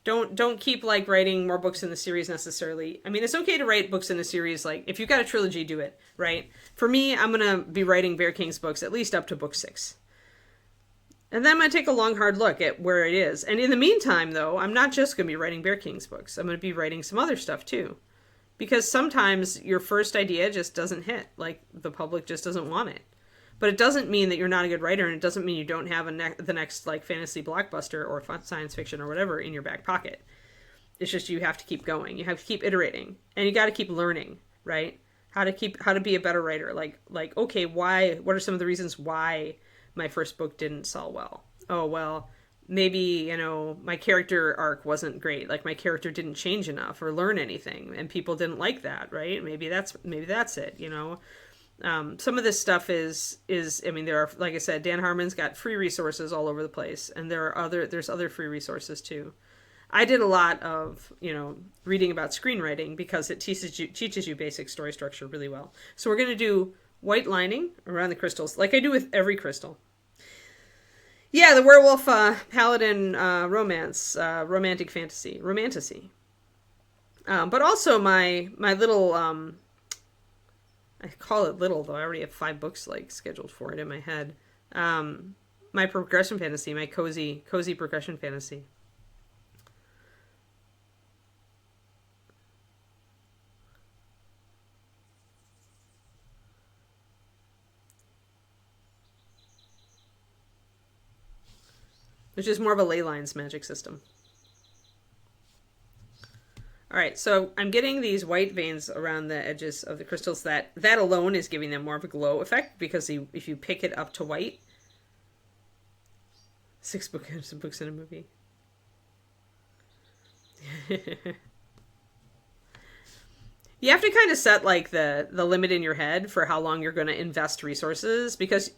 Don't keep writing more books in the series necessarily. I mean, it's okay to write books in the series. If you've got a trilogy, do it, right? For me, I'm going to be writing Bear King's books at least up to book 6. And then I'm going to take a long, hard look at where it is. And in the meantime, though, I'm not just going to be writing Bear King's books. I'm going to be writing some other stuff, too. Because sometimes your first idea just doesn't hit. The public just doesn't want it. But it doesn't mean that you're not a good writer, and it doesn't mean you don't have the next, fantasy blockbuster or science fiction or whatever in your back pocket. It's just you have to keep going. You have to keep iterating. And you got to keep learning, right? how to be a better writer. Like, okay, what are some of the reasons why my first book didn't sell well? Oh, well, maybe, my character arc wasn't great. Like my character didn't change enough or learn anything, and people didn't like that, right? Maybe that's it, Some of this stuff is there are, like I said, Dan Harmon's got free resources all over the place, and there's other free resources too. I did a lot of, reading about screenwriting because it teaches you basic story structure really well. So we're going to do white lining around the crystals, like I do with every crystal. Yeah, the werewolf paladin romance, romantic fantasy, romantasy. But also my little, I call it little, though I already have 5 books scheduled for it in my head. My progression fantasy, my cozy progression fantasy. Which is more of a ley lines magic system. All right, so I'm getting these white veins around the edges of the crystals. That alone is giving them more of a glow effect, because if you pick it up to white, 6 books in a movie. You have to kind of set the limit in your head for how long you're going to invest resources, because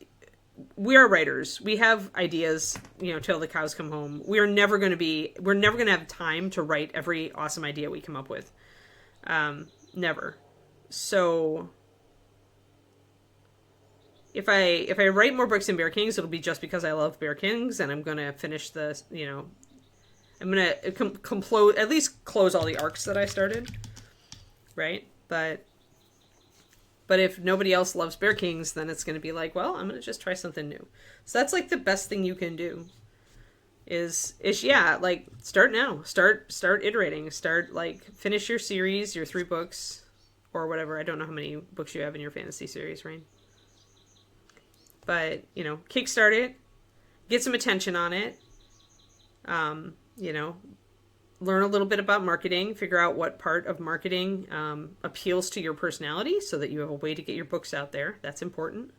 we are writers. We have ideas, till the cows come home. We're never going to have time to write every awesome idea we come up with. Never. So if I write more books in Bear Kings, it'll be just because I love Bear Kings, and I'm going to finish the, I'm going to at least close all the arcs that I started. Right? But if nobody else loves Bear Kings, then it's going to be like, well, I'm going to just try something new. So that's the best thing you can do is start now. Start iterating. Start finish your series, your 3 books or whatever. I don't know how many books you have in your fantasy series, right? But, kickstart it. Get some attention on it. Learn a little bit about marketing, figure out what part of marketing appeals to your personality so that you have a way to get your books out there. That's important.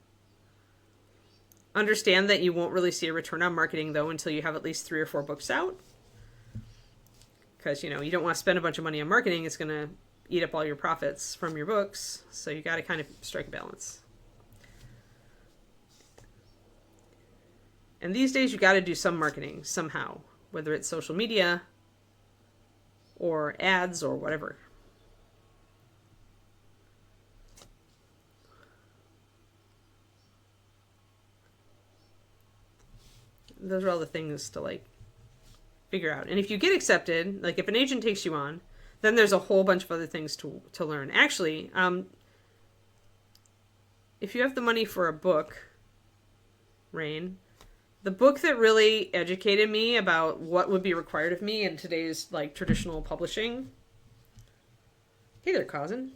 Understand that you won't really see a return on marketing, though, until you have at least 3 or 4 books out. Because, you don't want to spend a bunch of money on marketing. It's going to eat up all your profits from your books. So you got to kind of strike a balance. And these days, you got to do some marketing somehow, whether it's social media or ads or whatever. Those are all the things to figure out. And if you get accepted, if an agent takes you on, then there's a whole bunch of other things to learn. Actually, if you have the money for a book, Rain, the book that really educated me about what would be required of me in today's traditional publishing. Hey there, cousin.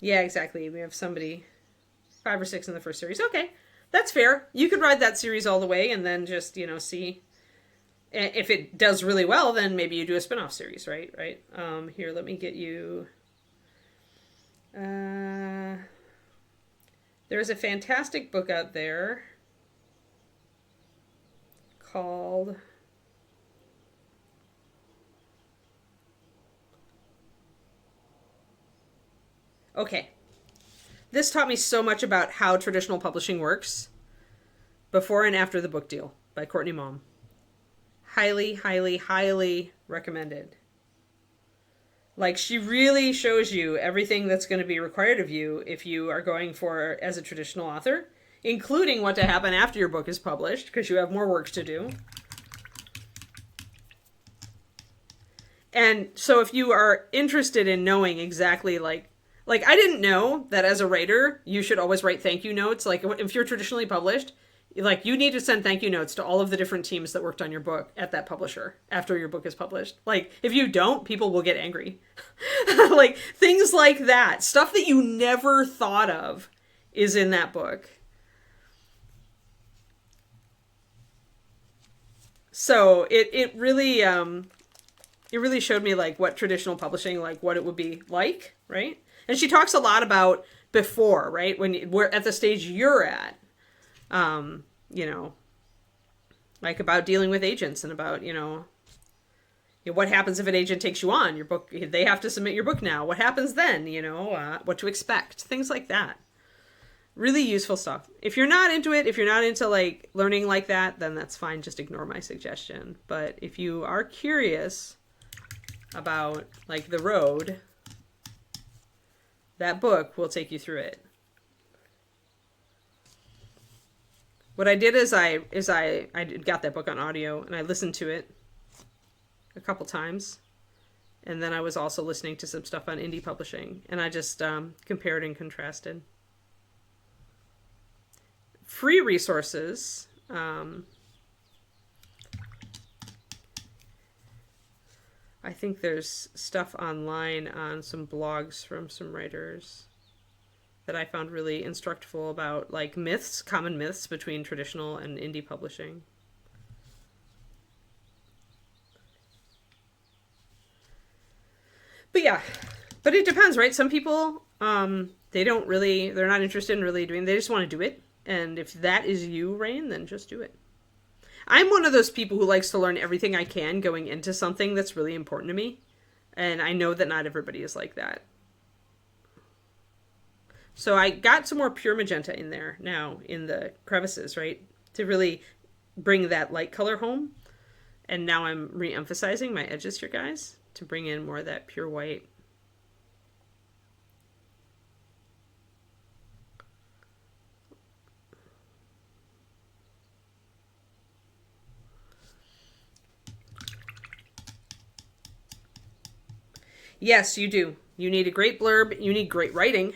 Yeah, exactly. We have somebody 5 or 6 in the first series. Okay, that's fair. You could ride that series all the way and then just see. If it does really well, then maybe you do a spin-off series, right? Here, let me get you... There's a fantastic book out there called... Okay. This taught me so much about how traditional publishing works. Before and After the Book Deal by Courtney Maum. Highly, highly, highly recommended. She really shows you everything that's going to be required of you if you are going for as a traditional author, including what to happen after your book is published, because you have more work to do. And so if you are interested in knowing exactly I didn't know that as a writer, you should always write thank you notes. If you're traditionally published, you need to send thank you notes to all of the different teams that worked on your book at that publisher after your book is published. If you don't, people will get angry. Things like that. Stuff that you never thought of is in that book. So it really showed me like what traditional publishing, like what it would be like, right? And she talks a lot about before, right? When we're at the stage you're at, you know, like about dealing with agents and about, what happens if an agent takes you on your book, they have to submit your book now. What happens then, what to expect, things like that. Really useful stuff. If you're not into it, if you're not into like learning like that, then that's fine. Just ignore my suggestion. But if you are curious about like the road, that book will take you through it. What I did is I got that book on audio and I listened to it a couple times. And then I was also listening to some stuff on indie publishing. And I just compared and contrasted. Free resources. I think there's stuff online on some blogs from some writers that I found really instructful about like myths, common myths between traditional and indie publishing. But yeah, but it depends, right? Some people, they're not interested in really doing, they just want to do it. And if that is you, Rain, then just do it. I'm one of those people who likes to learn everything I can going into something that's really important to me. And I know that not everybody is like that. So I got some more pure magenta in there now in the crevices, right? To really bring that light color home. And now I'm re-emphasizing my edges here, guys, to bring in more of that pure white. Yes, you do. You need a great blurb. You need great writing.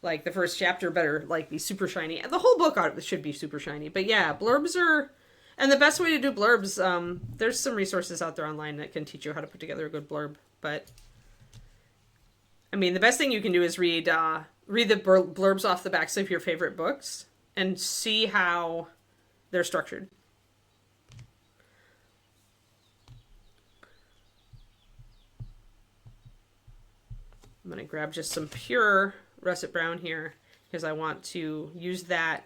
Like the first chapter better like be super shiny. The whole book should be super shiny. But yeah, blurbs are, and the best way to do blurbs, there's some resources out there online that can teach you how to put together a good blurb. But I mean, the best thing you can do is read the blurbs off the backs of your favorite books and see how they're structured. I'm going to grab just some pure russet brown here because I want to use that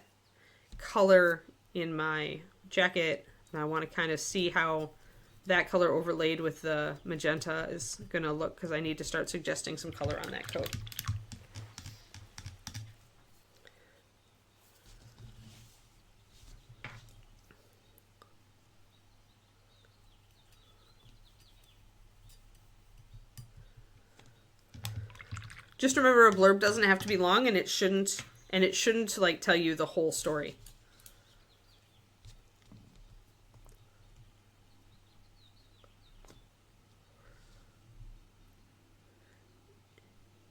color in my jacket. And I want to kind of see how that color overlaid with the magenta is going to look because I need to start suggesting some color on that coat. Just remember, a blurb doesn't have to be long, and it shouldn't like tell you the whole story.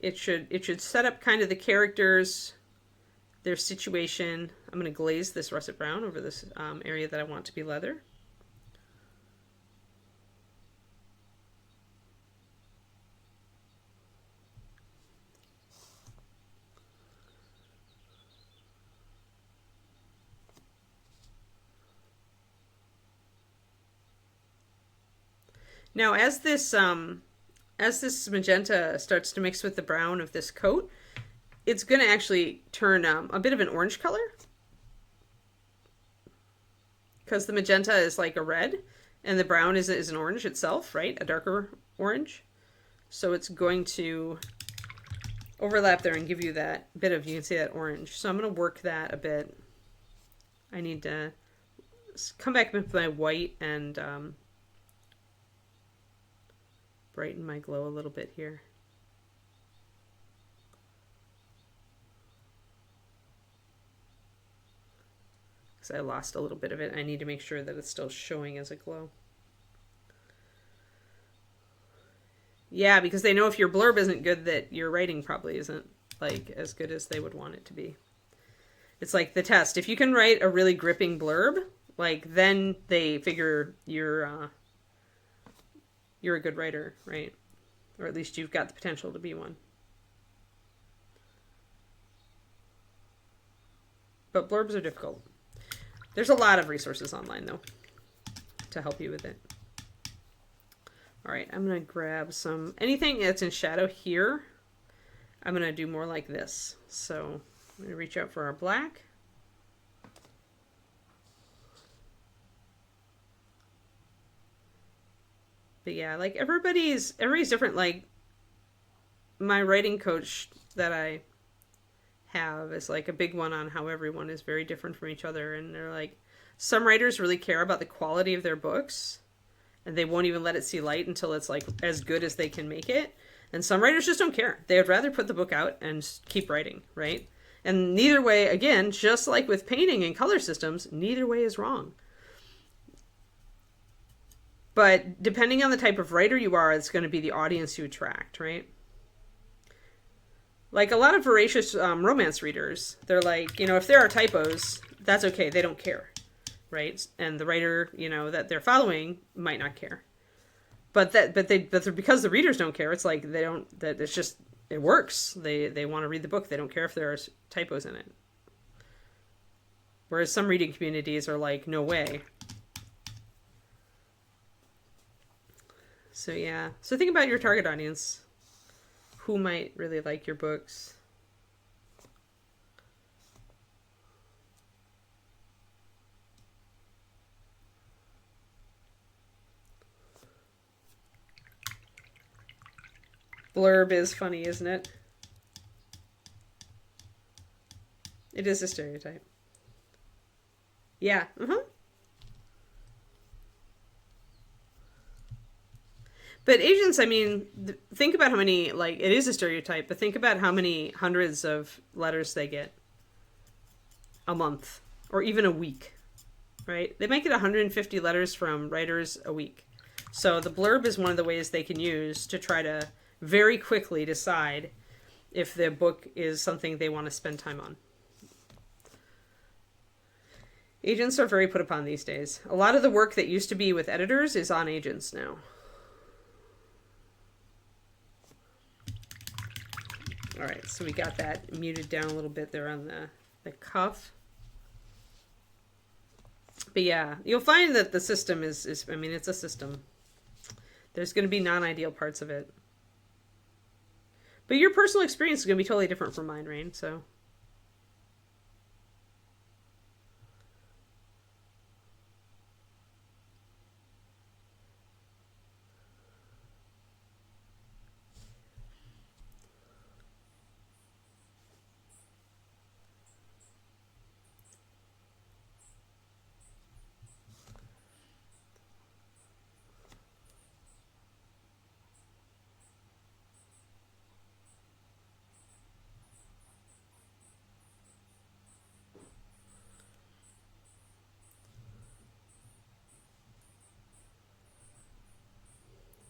It should set up kind of the characters, their situation. I'm going to glaze this russet brown over this area that I want to be leather. Now, as this magenta starts to mix with the brown of this coat, it's going to actually turn a bit of an orange color. Because the magenta is like a red, and the brown is an orange itself, right? A darker orange. So it's going to overlap there and give you that bit of, you can see that orange. So I'm going to work that a bit. I need to come back with my white and brighten my glow a little bit here. Because I lost a little bit of it. I need to make sure that it's still showing as a glow. Yeah, because they know if your blurb isn't good that your writing probably isn't like as good as they would want it to be. It's like the test. If you can write a really gripping blurb, like then they figure you're a good writer, right? Or at least you've got the potential to be one. But blurbs are difficult. There's a lot of resources online, though. to help you with it. All right, I'm going to grab anything that's in shadow here, I'm going to do more like this. So I'm going to reach out for our black. But yeah, like everybody's different. Like my writing coach that I have is like a big one on how everyone is very different from each other. And they're like, some writers really care about the quality of their books and they won't even let it see light until it's like as good as they can make it. And some writers just don't care. They would rather put the book out and keep writing, right? And neither way, again, just like with painting and color systems, neither way is wrong. But depending on the type of writer you are, it's going to be the audience you attract, right? Like a lot of voracious romance readers, they're like, if there are typos, that's okay. They don't care, right? And the writer, that they're following might not care. But because the readers don't care, it's like it works. They want to read the book. They don't care if there are typos in it. Whereas some reading communities are like, no way. So yeah. So think about your target audience. Who might really like your books? Blurb is funny, isn't it? It is a stereotype. Yeah. But agents, I mean, think about how many, it is a stereotype, but think about how many hundreds of letters they get a month or even a week, right? They might get 150 letters from writers a week. So the blurb is one of the ways they can use to try to very quickly decide if the book is something they want to spend time on. Agents are very put upon these days. A lot of the work that used to be with editors is on agents now. All right, so we got that muted down a little bit there on the cuff. But yeah, you'll find that the system is it's a system. There's going to be non-ideal parts of it. But your personal experience is going to be totally different from mine, Rain, so.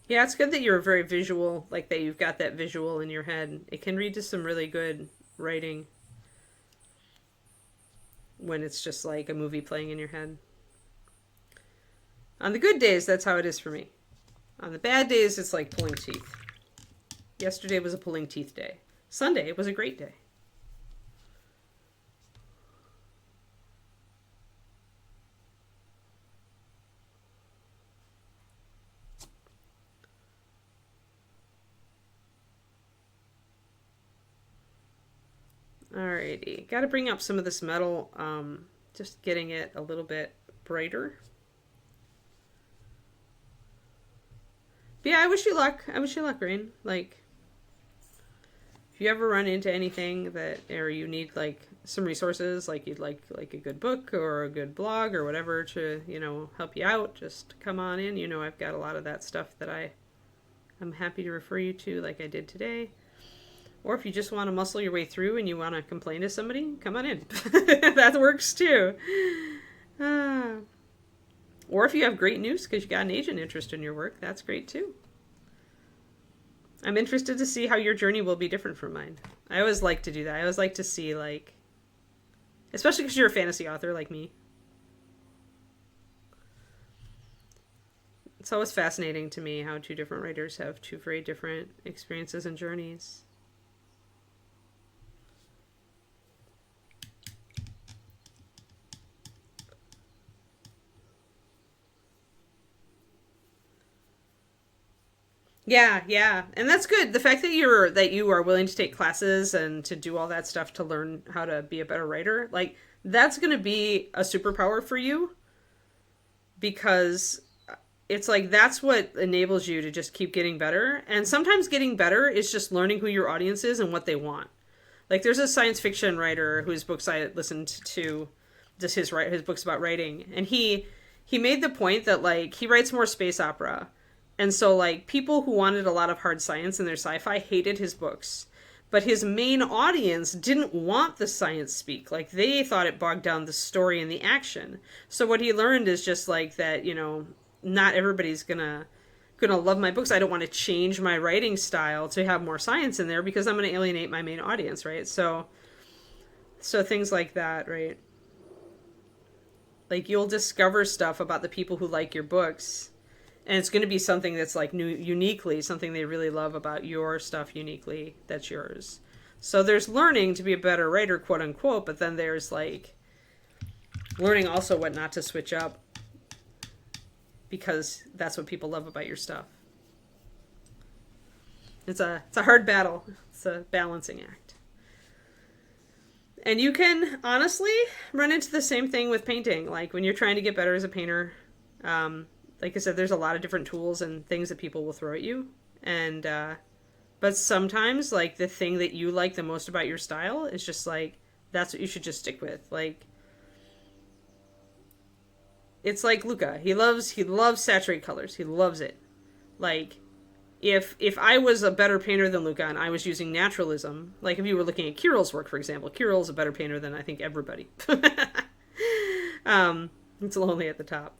Yeah, it's good that you're very visual, like that you've got that visual in your head. It can lead to some really good writing when it's just like a movie playing in your head. On the good days, that's how it is for me. On the bad days, it's like pulling teeth. Yesterday was a pulling teeth day. Sunday was a great day. Alrighty, got to bring up some of this metal, just getting it a little bit brighter. But yeah, I wish you luck. I wish you luck, Rain. Like, if you ever run into anything or you need some resources, like you'd like a good book or a good blog or whatever to, help you out, just come on in. I've got a lot of that stuff that I'm happy to refer you to, like I did today. Or if you just want to muscle your way through and you want to complain to somebody, come on in. That works too. Or if you have great news because you got an agent interested in your work, that's great too. I'm interested to see how your journey will be different from mine. I always like to do that. I always like to see, especially because you're a fantasy author like me. It's always fascinating to me how two different writers have two very different experiences and journeys. Yeah, yeah. And that's good. The fact that you are willing to take classes and to do all that stuff to learn how to be a better writer, like that's going to be a superpower for you because it's like that's what enables you to just keep getting better. And sometimes getting better is just learning who your audience is and what they want. Like there's a science fiction writer whose books I listened to, just his books about writing, and he made the point that like he writes more space opera. And so like people who wanted a lot of hard science in their sci-fi hated his books. But his main audience didn't want the science speak. Like they thought it bogged down the story and the action. So what he learned is just like that, not everybody's gonna love my books. I don't want to change my writing style to have more science in there because I'm gonna alienate my main audience, right? So things like that, right? Like you'll discover stuff about the people who like your books, and it's going to be something that's like uniquely something they really love about your stuff, uniquely that's yours. So there's learning to be a better writer, quote unquote, but then there's like learning also what not to switch up because that's what people love about your stuff. It's a hard battle. It's a balancing act. And you can honestly run into the same thing with painting. Like when you're trying to get better as a painter, like I said, there's a lot of different tools and things that people will throw at you. And, but sometimes like the thing that you like the most about your style is just like, that's what you should just stick with. Like, it's like Luca. He loves saturated colors. He loves it. Like, if I was a better painter than Luca and I was using naturalism, like if you were looking at Kirill's work, for example, Kirill's a better painter than I think everybody. It's lonely at the top.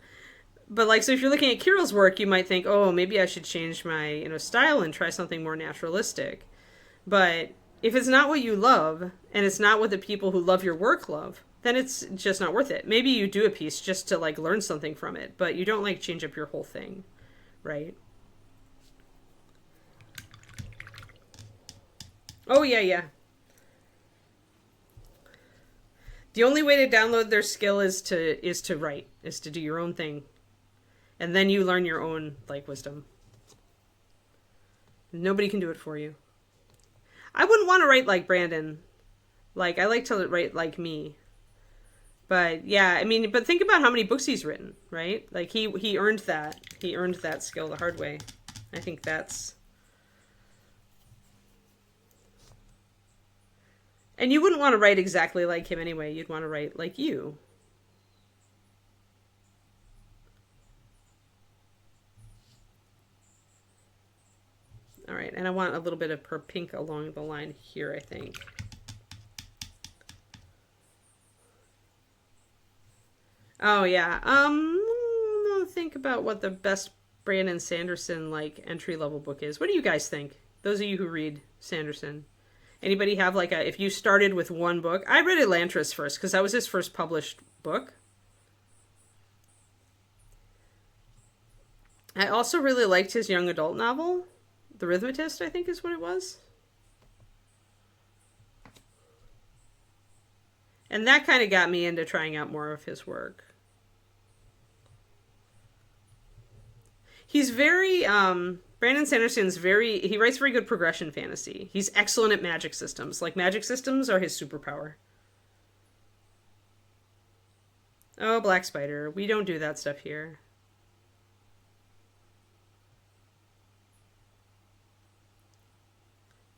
But like, so if you're looking at Kirill's work, you might think, oh, maybe I should change my style and try something more naturalistic. But if it's not what you love and it's not what the people who love your work love, then it's just not worth it. Maybe you do a piece just to like learn something from it, but you don't like change up your whole thing, right? Oh yeah, yeah. The only way to download their skill is to write, is to do your own thing. And then you learn your own like wisdom. Nobody can do it for you. I wouldn't want to write like Brandon. Like I like to write like me. But yeah, I mean, but think about how many books he's written, right? Like he earned that. He earned that skill the hard way. I think that's. And you wouldn't want to write exactly like him anyway. You'd want to write like you. All right, and I want a little bit of pink along the line here, I think. Oh yeah. Think about what the best Brandon Sanderson like entry level book is. What do you guys think? Those of you who read Sanderson. Anybody have like if you started with one book? I read Elantris first because that was his first published book. I also really liked his young adult novel. The Rhythmatist, I think is what it was. And that kind of got me into trying out more of his work. He's very, Brandon Sanderson's he writes very good progression fantasy. He's excellent at magic systems. Like, magic systems are his superpower. Oh, Black Spider. We don't do that stuff here.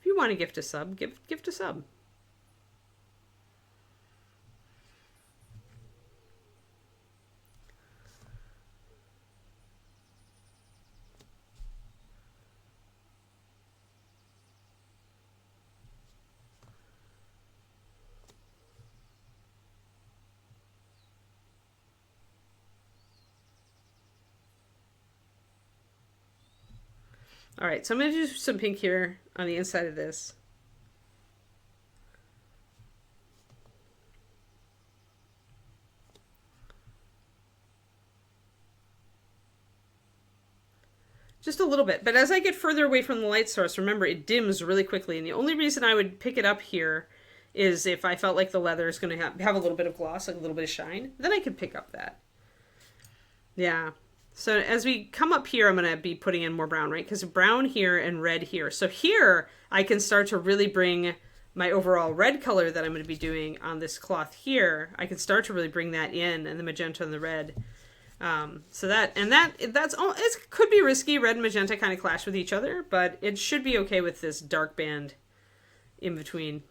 If you want to gift a sub, gift a sub. All right, so I'm going to do some pink here on the inside of this. Just a little bit. But as I get further away from the light source, remember, it dims really quickly. And the only reason I would pick it up here is if I felt like the leather is going to have a little bit of gloss, like a little bit of shine. Then I could pick up that. Yeah. So as we come up here, I'm going to be putting in more brown, right? Because brown here and red here. So here I can start to really bring my overall red color that I'm going to be doing on this cloth here. I can start to really bring that in, and the magenta and the red. So that's all. It could be risky. Red and magenta kind of clash with each other, but it should be okay with this dark band in between.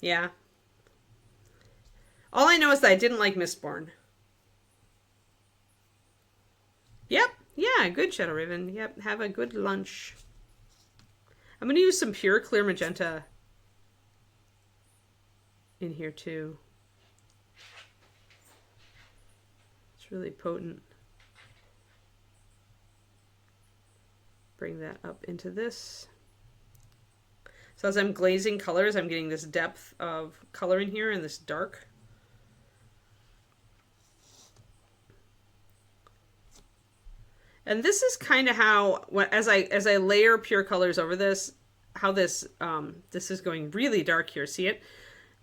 Yeah. All I know is that I didn't like Mistborn. Yep. Yeah, good, Shadow Raven. Yep, have a good lunch. I'm going to use some pure clear magenta in here too. It's really potent. Bring that up into this. So as I'm glazing colors, I'm getting this depth of color in here and this dark. And this is kind of how, as I layer pure colors over this, how this is going really dark here. See it?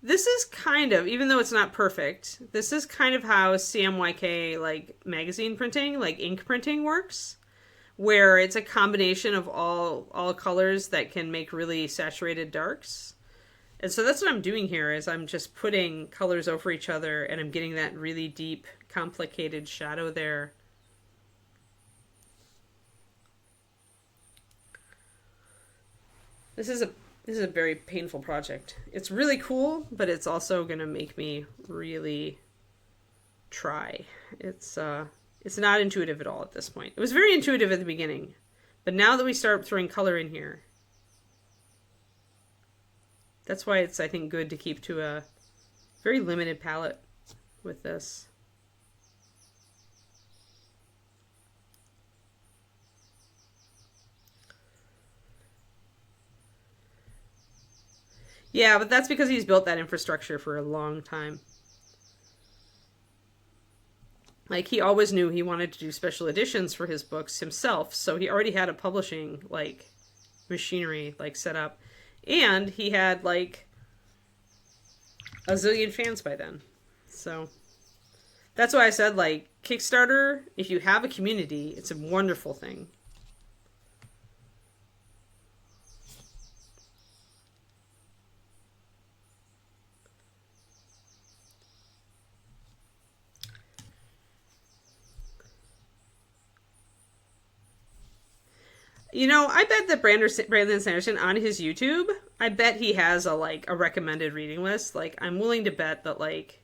This is kind of, even though it's not perfect, this is kind of how CMYK like magazine printing, like ink printing works, where it's a combination of all colors that can make really saturated darks. And so that's what I'm doing here, is I'm just putting colors over each other, and I'm getting that really deep, complicated shadow there. This is a very painful project. It's really cool, but it's also going to make me really try. It's not intuitive at all at this point. It was very intuitive at the beginning, but now that we start throwing color in here, that's why it's, I think, good to keep to a very limited palette with this. Yeah, but that's because he's built that infrastructure for a long time. Like, he always knew he wanted to do special editions for his books himself, so he already had a publishing, like, machinery, like, set up. And he had, like, a zillion fans by then. So, that's why I said, like, Kickstarter, if you have a community, it's a wonderful thing. You know, I bet that Brandon Sanderson on his YouTube, I bet he has a recommended reading list. Like, I'm willing to bet that, like,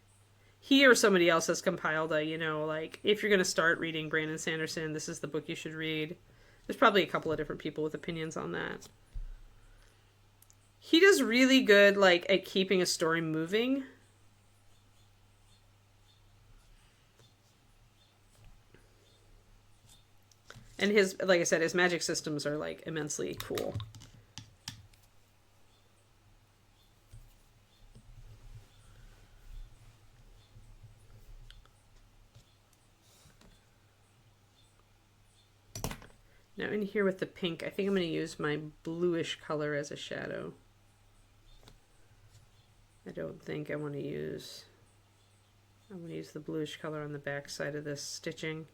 he or somebody else has compiled a, you know, like, if you're going to start reading Brandon Sanderson, this is the book you should read. There's probably a couple of different people with opinions on that. He does really good, like, at keeping a story moving. And his, like I said, his magic systems are, like, immensely cool. Now in here with the pink, I think I'm going to use my bluish color as a shadow. I don't think I want to use... I'm going to use the bluish color on the back side of this stitching.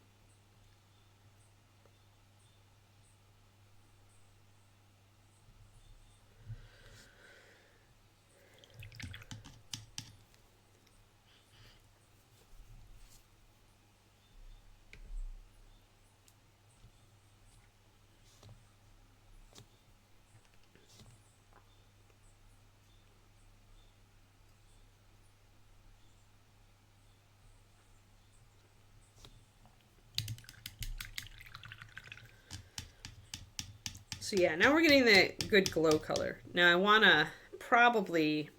So yeah, now we're getting that good glow color. Now I want to probably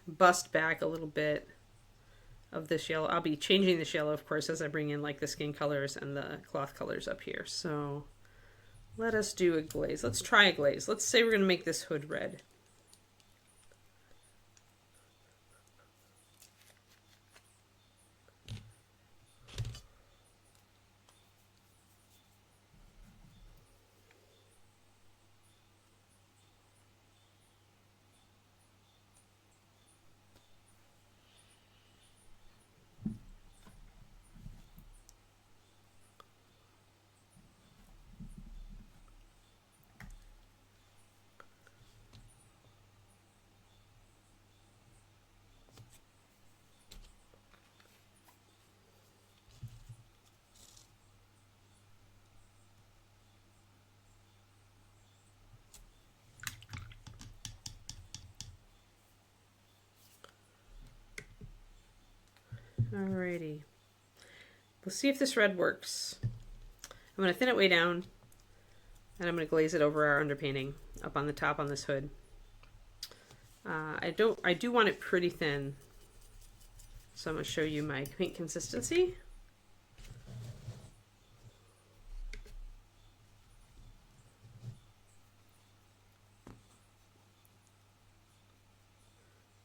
bust back a little bit of this yellow. I'll be changing this yellow, of course, as I bring in like the skin colors and the cloth colors up here. So let us do a glaze. Let's try a glaze. Let's say we're going to make this hood red. Alrighty. We'll see if this red works. I'm going to thin it way down, and I'm going to glaze it over our underpainting up on the top on this hood. I do want it pretty thin, so I'm going to show you my paint consistency.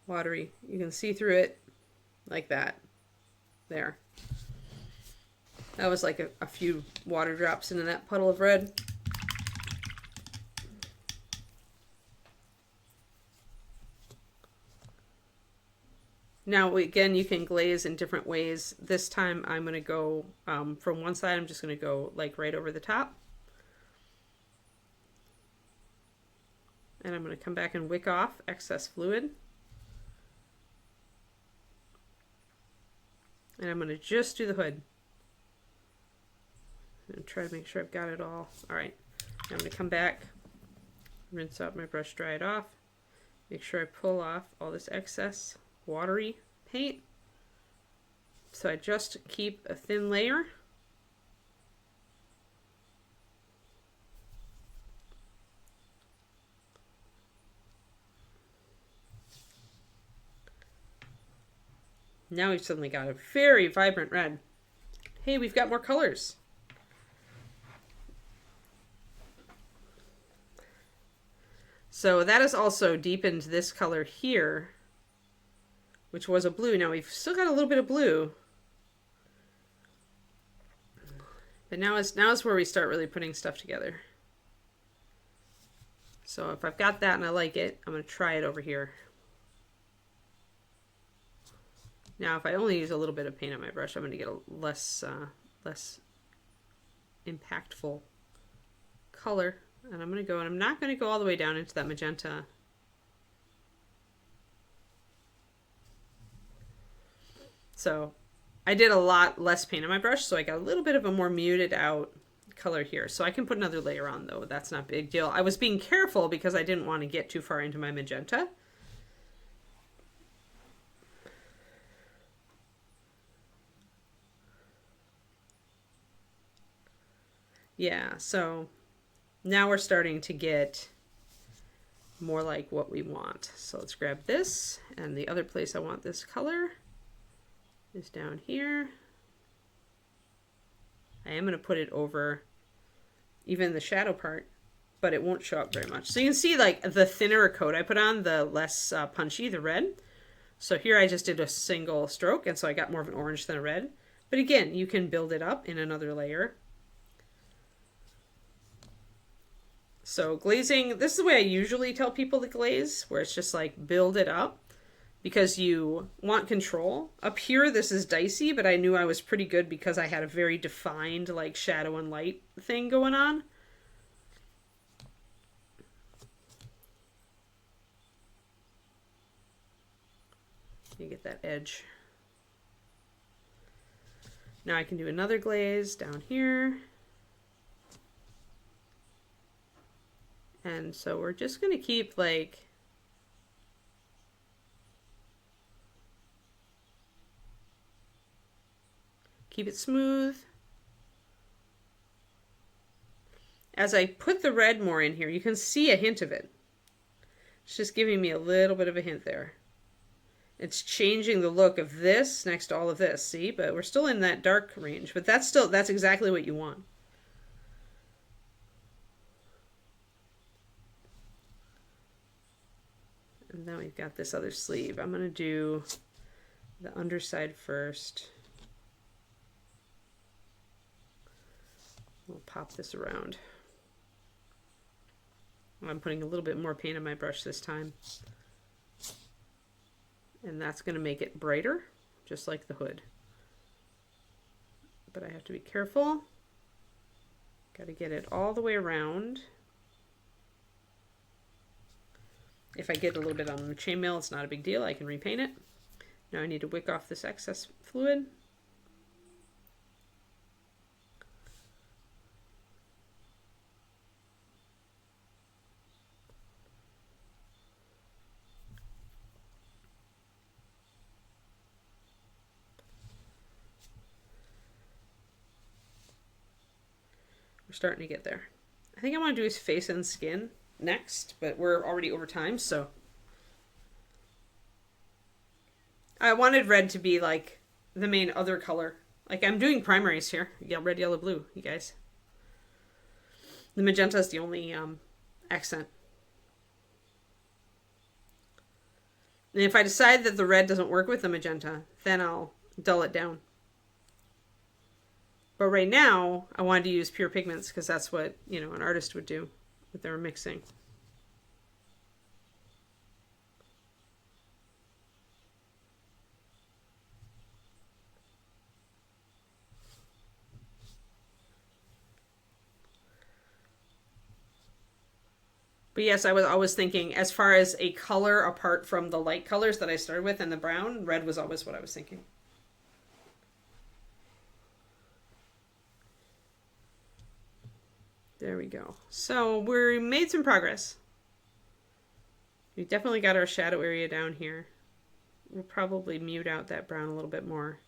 Watery. You can see through it like that. There. That was like a few water drops into that puddle of red. Now, again, you can glaze in different ways. This time I'm going to go from one side, I'm just going to go like right over the top. And I'm going to come back and wick off excess fluid. And I'm going to just do the hood. And try to make sure I've got it all. Alright, I'm going to come back, rinse out my brush, dry it off. Make sure I pull off all this excess watery paint. So I just keep a thin layer. Now we've suddenly got a very vibrant red. Hey, we've got more colors. So that has also deepened this color here, which was a blue. Now we've still got a little bit of blue. But now is where we start really putting stuff together. So if I've got that and I like it, I'm going to try it over here. Now if I only use a little bit of paint on my brush, I'm going to get a less impactful color. And I'm going to go, and I'm not going to go all the way down into that magenta. So I did a lot less paint on my brush, so I got a little bit of a more muted out color here. So I can put another layer on, though. That's not a big deal. I was being careful because I didn't want to get too far into my magenta. Yeah, so now we're starting to get more like what we want. So let's grab this, and the other place I want this color is down here. I am going to put it over even the shadow part, but it won't show up very much. So you can see like the thinner a coat I put on, the less punchy the red. So here I just did a single stroke, and so I got more of an orange than a red. But again, you can build it up in another layer. So glazing, this is the way I usually tell people to glaze, where it's just like build it up because you want control. Up here, this is dicey, but I knew I was pretty good because I had a very defined like shadow and light thing going on. You get that edge. Now I can do another glaze down here. And so we're just going to keep like keep it smooth. As I put the red more in here, you can see a hint of it. It's just giving me a little bit of a hint there. It's changing the look of this next to all of this, see? But we're still in that dark range, but that's exactly what you want. And then we've got this other sleeve. I'm going to do the underside first. We'll pop this around. I'm putting a little bit more paint on my brush this time. And that's going to make it brighter, just like the hood. But I have to be careful. Got to get it all the way around. If I get a little bit on the chainmail, it's not a big deal. I can repaint it. Now I need to wick off this excess fluid. We're starting to get there. I think I want to do his face and skin next, but we're already over time, so. I wanted red to be like the main other color. Like I'm doing primaries here. Yeah, red, yellow, blue, you guys. The magenta is the only accent. And if I decide that the red doesn't work with the magenta, then I'll dull it down. But right now, I wanted to use pure pigments because that's what, you know, an artist would do with their mixing. But yes, I was always thinking, as far as a color apart from the light colors that I started with and the brown, red was always what I was thinking. There we go. So we made some progress. We definitely got our shadow area down here. We'll probably mute out that brown a little bit more.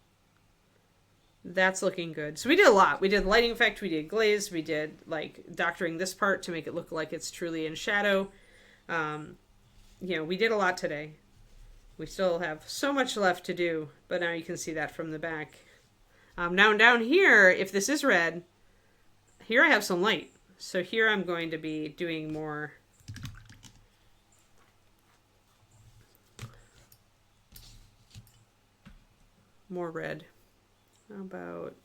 That's looking good. So we did a lot. We did lighting effect, we did glaze, we did like doctoring this part to make it look like it's truly in shadow. You know, we did a lot today. We still have so much left to do, but now you can see that from the back. Now down here, if this is red, here I have some light. So here I'm going to be doing more red. How about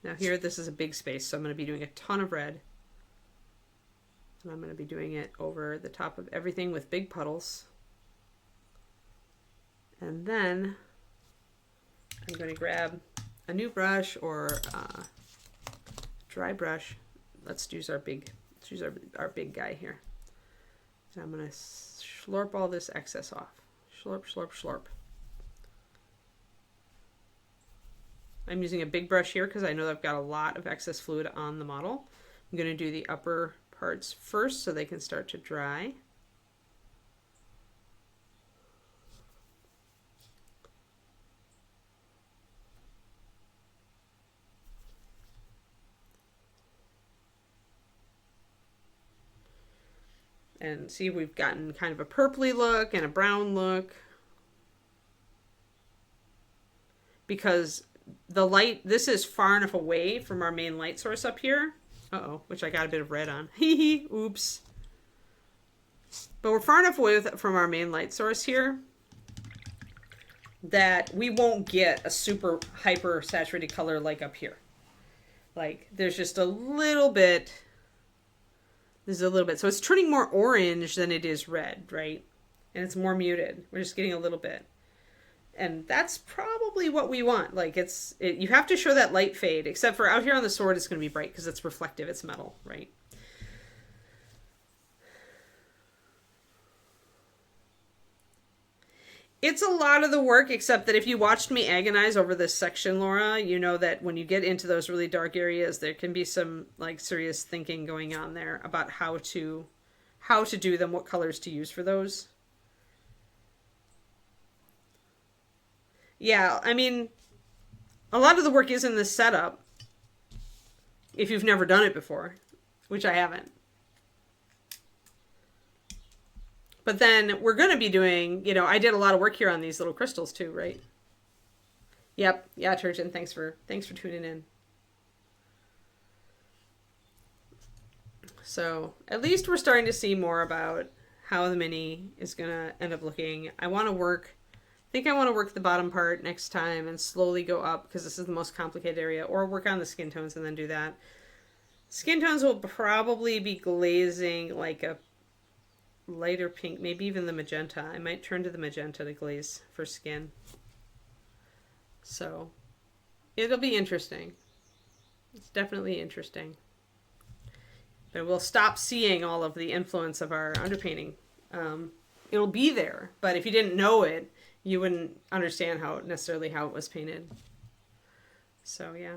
now here, this is a big space, so I'm going to be doing a ton of red. And I'm going to be doing it over the top of everything with big puddles. And then I'm going to grab a new brush or a dry brush. Let's use our big guy here. So I'm going to slurp all this excess off. Slurp, slurp, slurp. I'm using a big brush here because I know I've got a lot of excess fluid on the model. I'm going to do the upper parts first so they can start to dry. And see, we've gotten kind of a purpley look and a brown look. Because the light, this is far enough away from our main light source up here. Uh-oh, which I got a bit of red on. Hee hee, oops. But we're far enough away from our main light source here that we won't get a super hyper saturated color like up here. Like, there's just a little bit. This is a little bit. So it's turning more orange than it is red, right? And it's more muted. We're just getting a little bit. And that's probably what we want. Like, you have to show that light fade, except for out here on the sword, it's going to be bright because it's reflective. It's metal, right? It's a lot of the work, except that if you watched me agonize over this section, Laura, you know that when you get into those really dark areas, there can be some like serious thinking going on there about how to do them, what colors to use for those. Yeah, I mean, a lot of the work is in this setup, if you've never done it before, which I haven't. But then we're going to be doing, you know, I did a lot of work here on these little crystals too, right? Yep. Yeah, Turgeon, thanks for tuning in. So at least we're starting to see more about how the mini is going to end up looking. I want to work the bottom part next time and slowly go up because this is the most complicated area, or work on the skin tones and then do that. Skin tones will probably be glazing like a lighter pink, maybe even the magenta. I might turn to the magenta to glaze for skin. So it'll be interesting. It's definitely interesting. But we'll stop seeing all of the influence of our underpainting. It'll be there, but if you didn't know it, you wouldn't understand how it was painted. So yeah.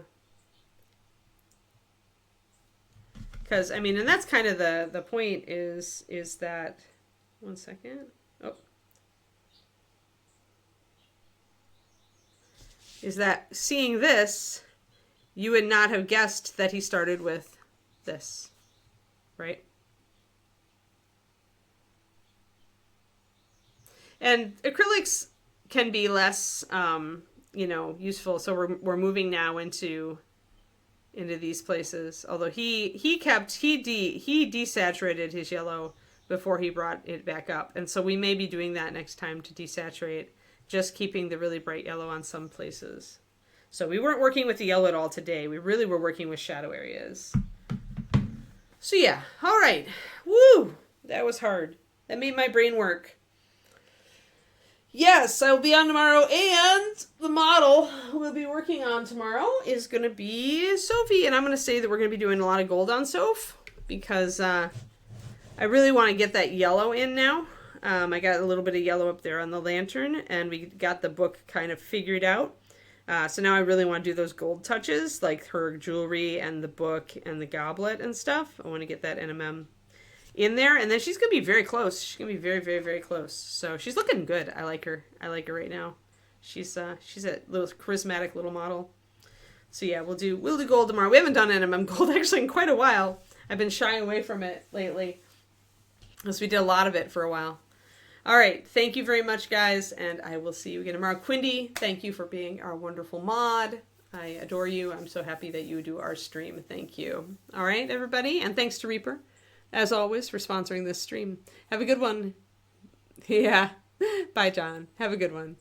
Because, I mean, and that's kind of the point is that, one second. Oh. Is that seeing this you would not have guessed that he started with this, right? And acrylics can be less, useful. So we're moving now into these places. Although he desaturated his yellow before he brought it back up, and so we may be doing that next time to desaturate, just keeping the really bright yellow on some places. So we weren't working with the yellow at all today. We really were working with shadow areas. So yeah, all right. Woo! That was hard. That made my brain work. Yes, I will be on tomorrow, and the model we'll be working on tomorrow is going to be Sophie, and I'm going to say that we're going to be doing a lot of gold on Soph, because I really want to get that yellow in now. I got a little bit of yellow up there on the lantern, and we got the book kind of figured out. So now I really want to do those gold touches, like her jewelry and the book and the goblet and stuff. I want to get that NMM in there, and then she's gonna be very close. She's gonna be very, very, very close. So she's looking good. I like her right now. She's a little charismatic little model. So yeah, we'll do gold tomorrow. We haven't done NMM gold actually in quite a while. I've been shying away from it lately, because we did a lot of it for a while. All right, thank you very much, guys, and I will see you again tomorrow. Quindy, thank you for being our wonderful mod. I adore you. I'm so happy that you do our stream. Thank you. All right, everybody, and thanks to Reaper, as always, for sponsoring this stream. Have a good one. Yeah. Bye, John. Have a good one.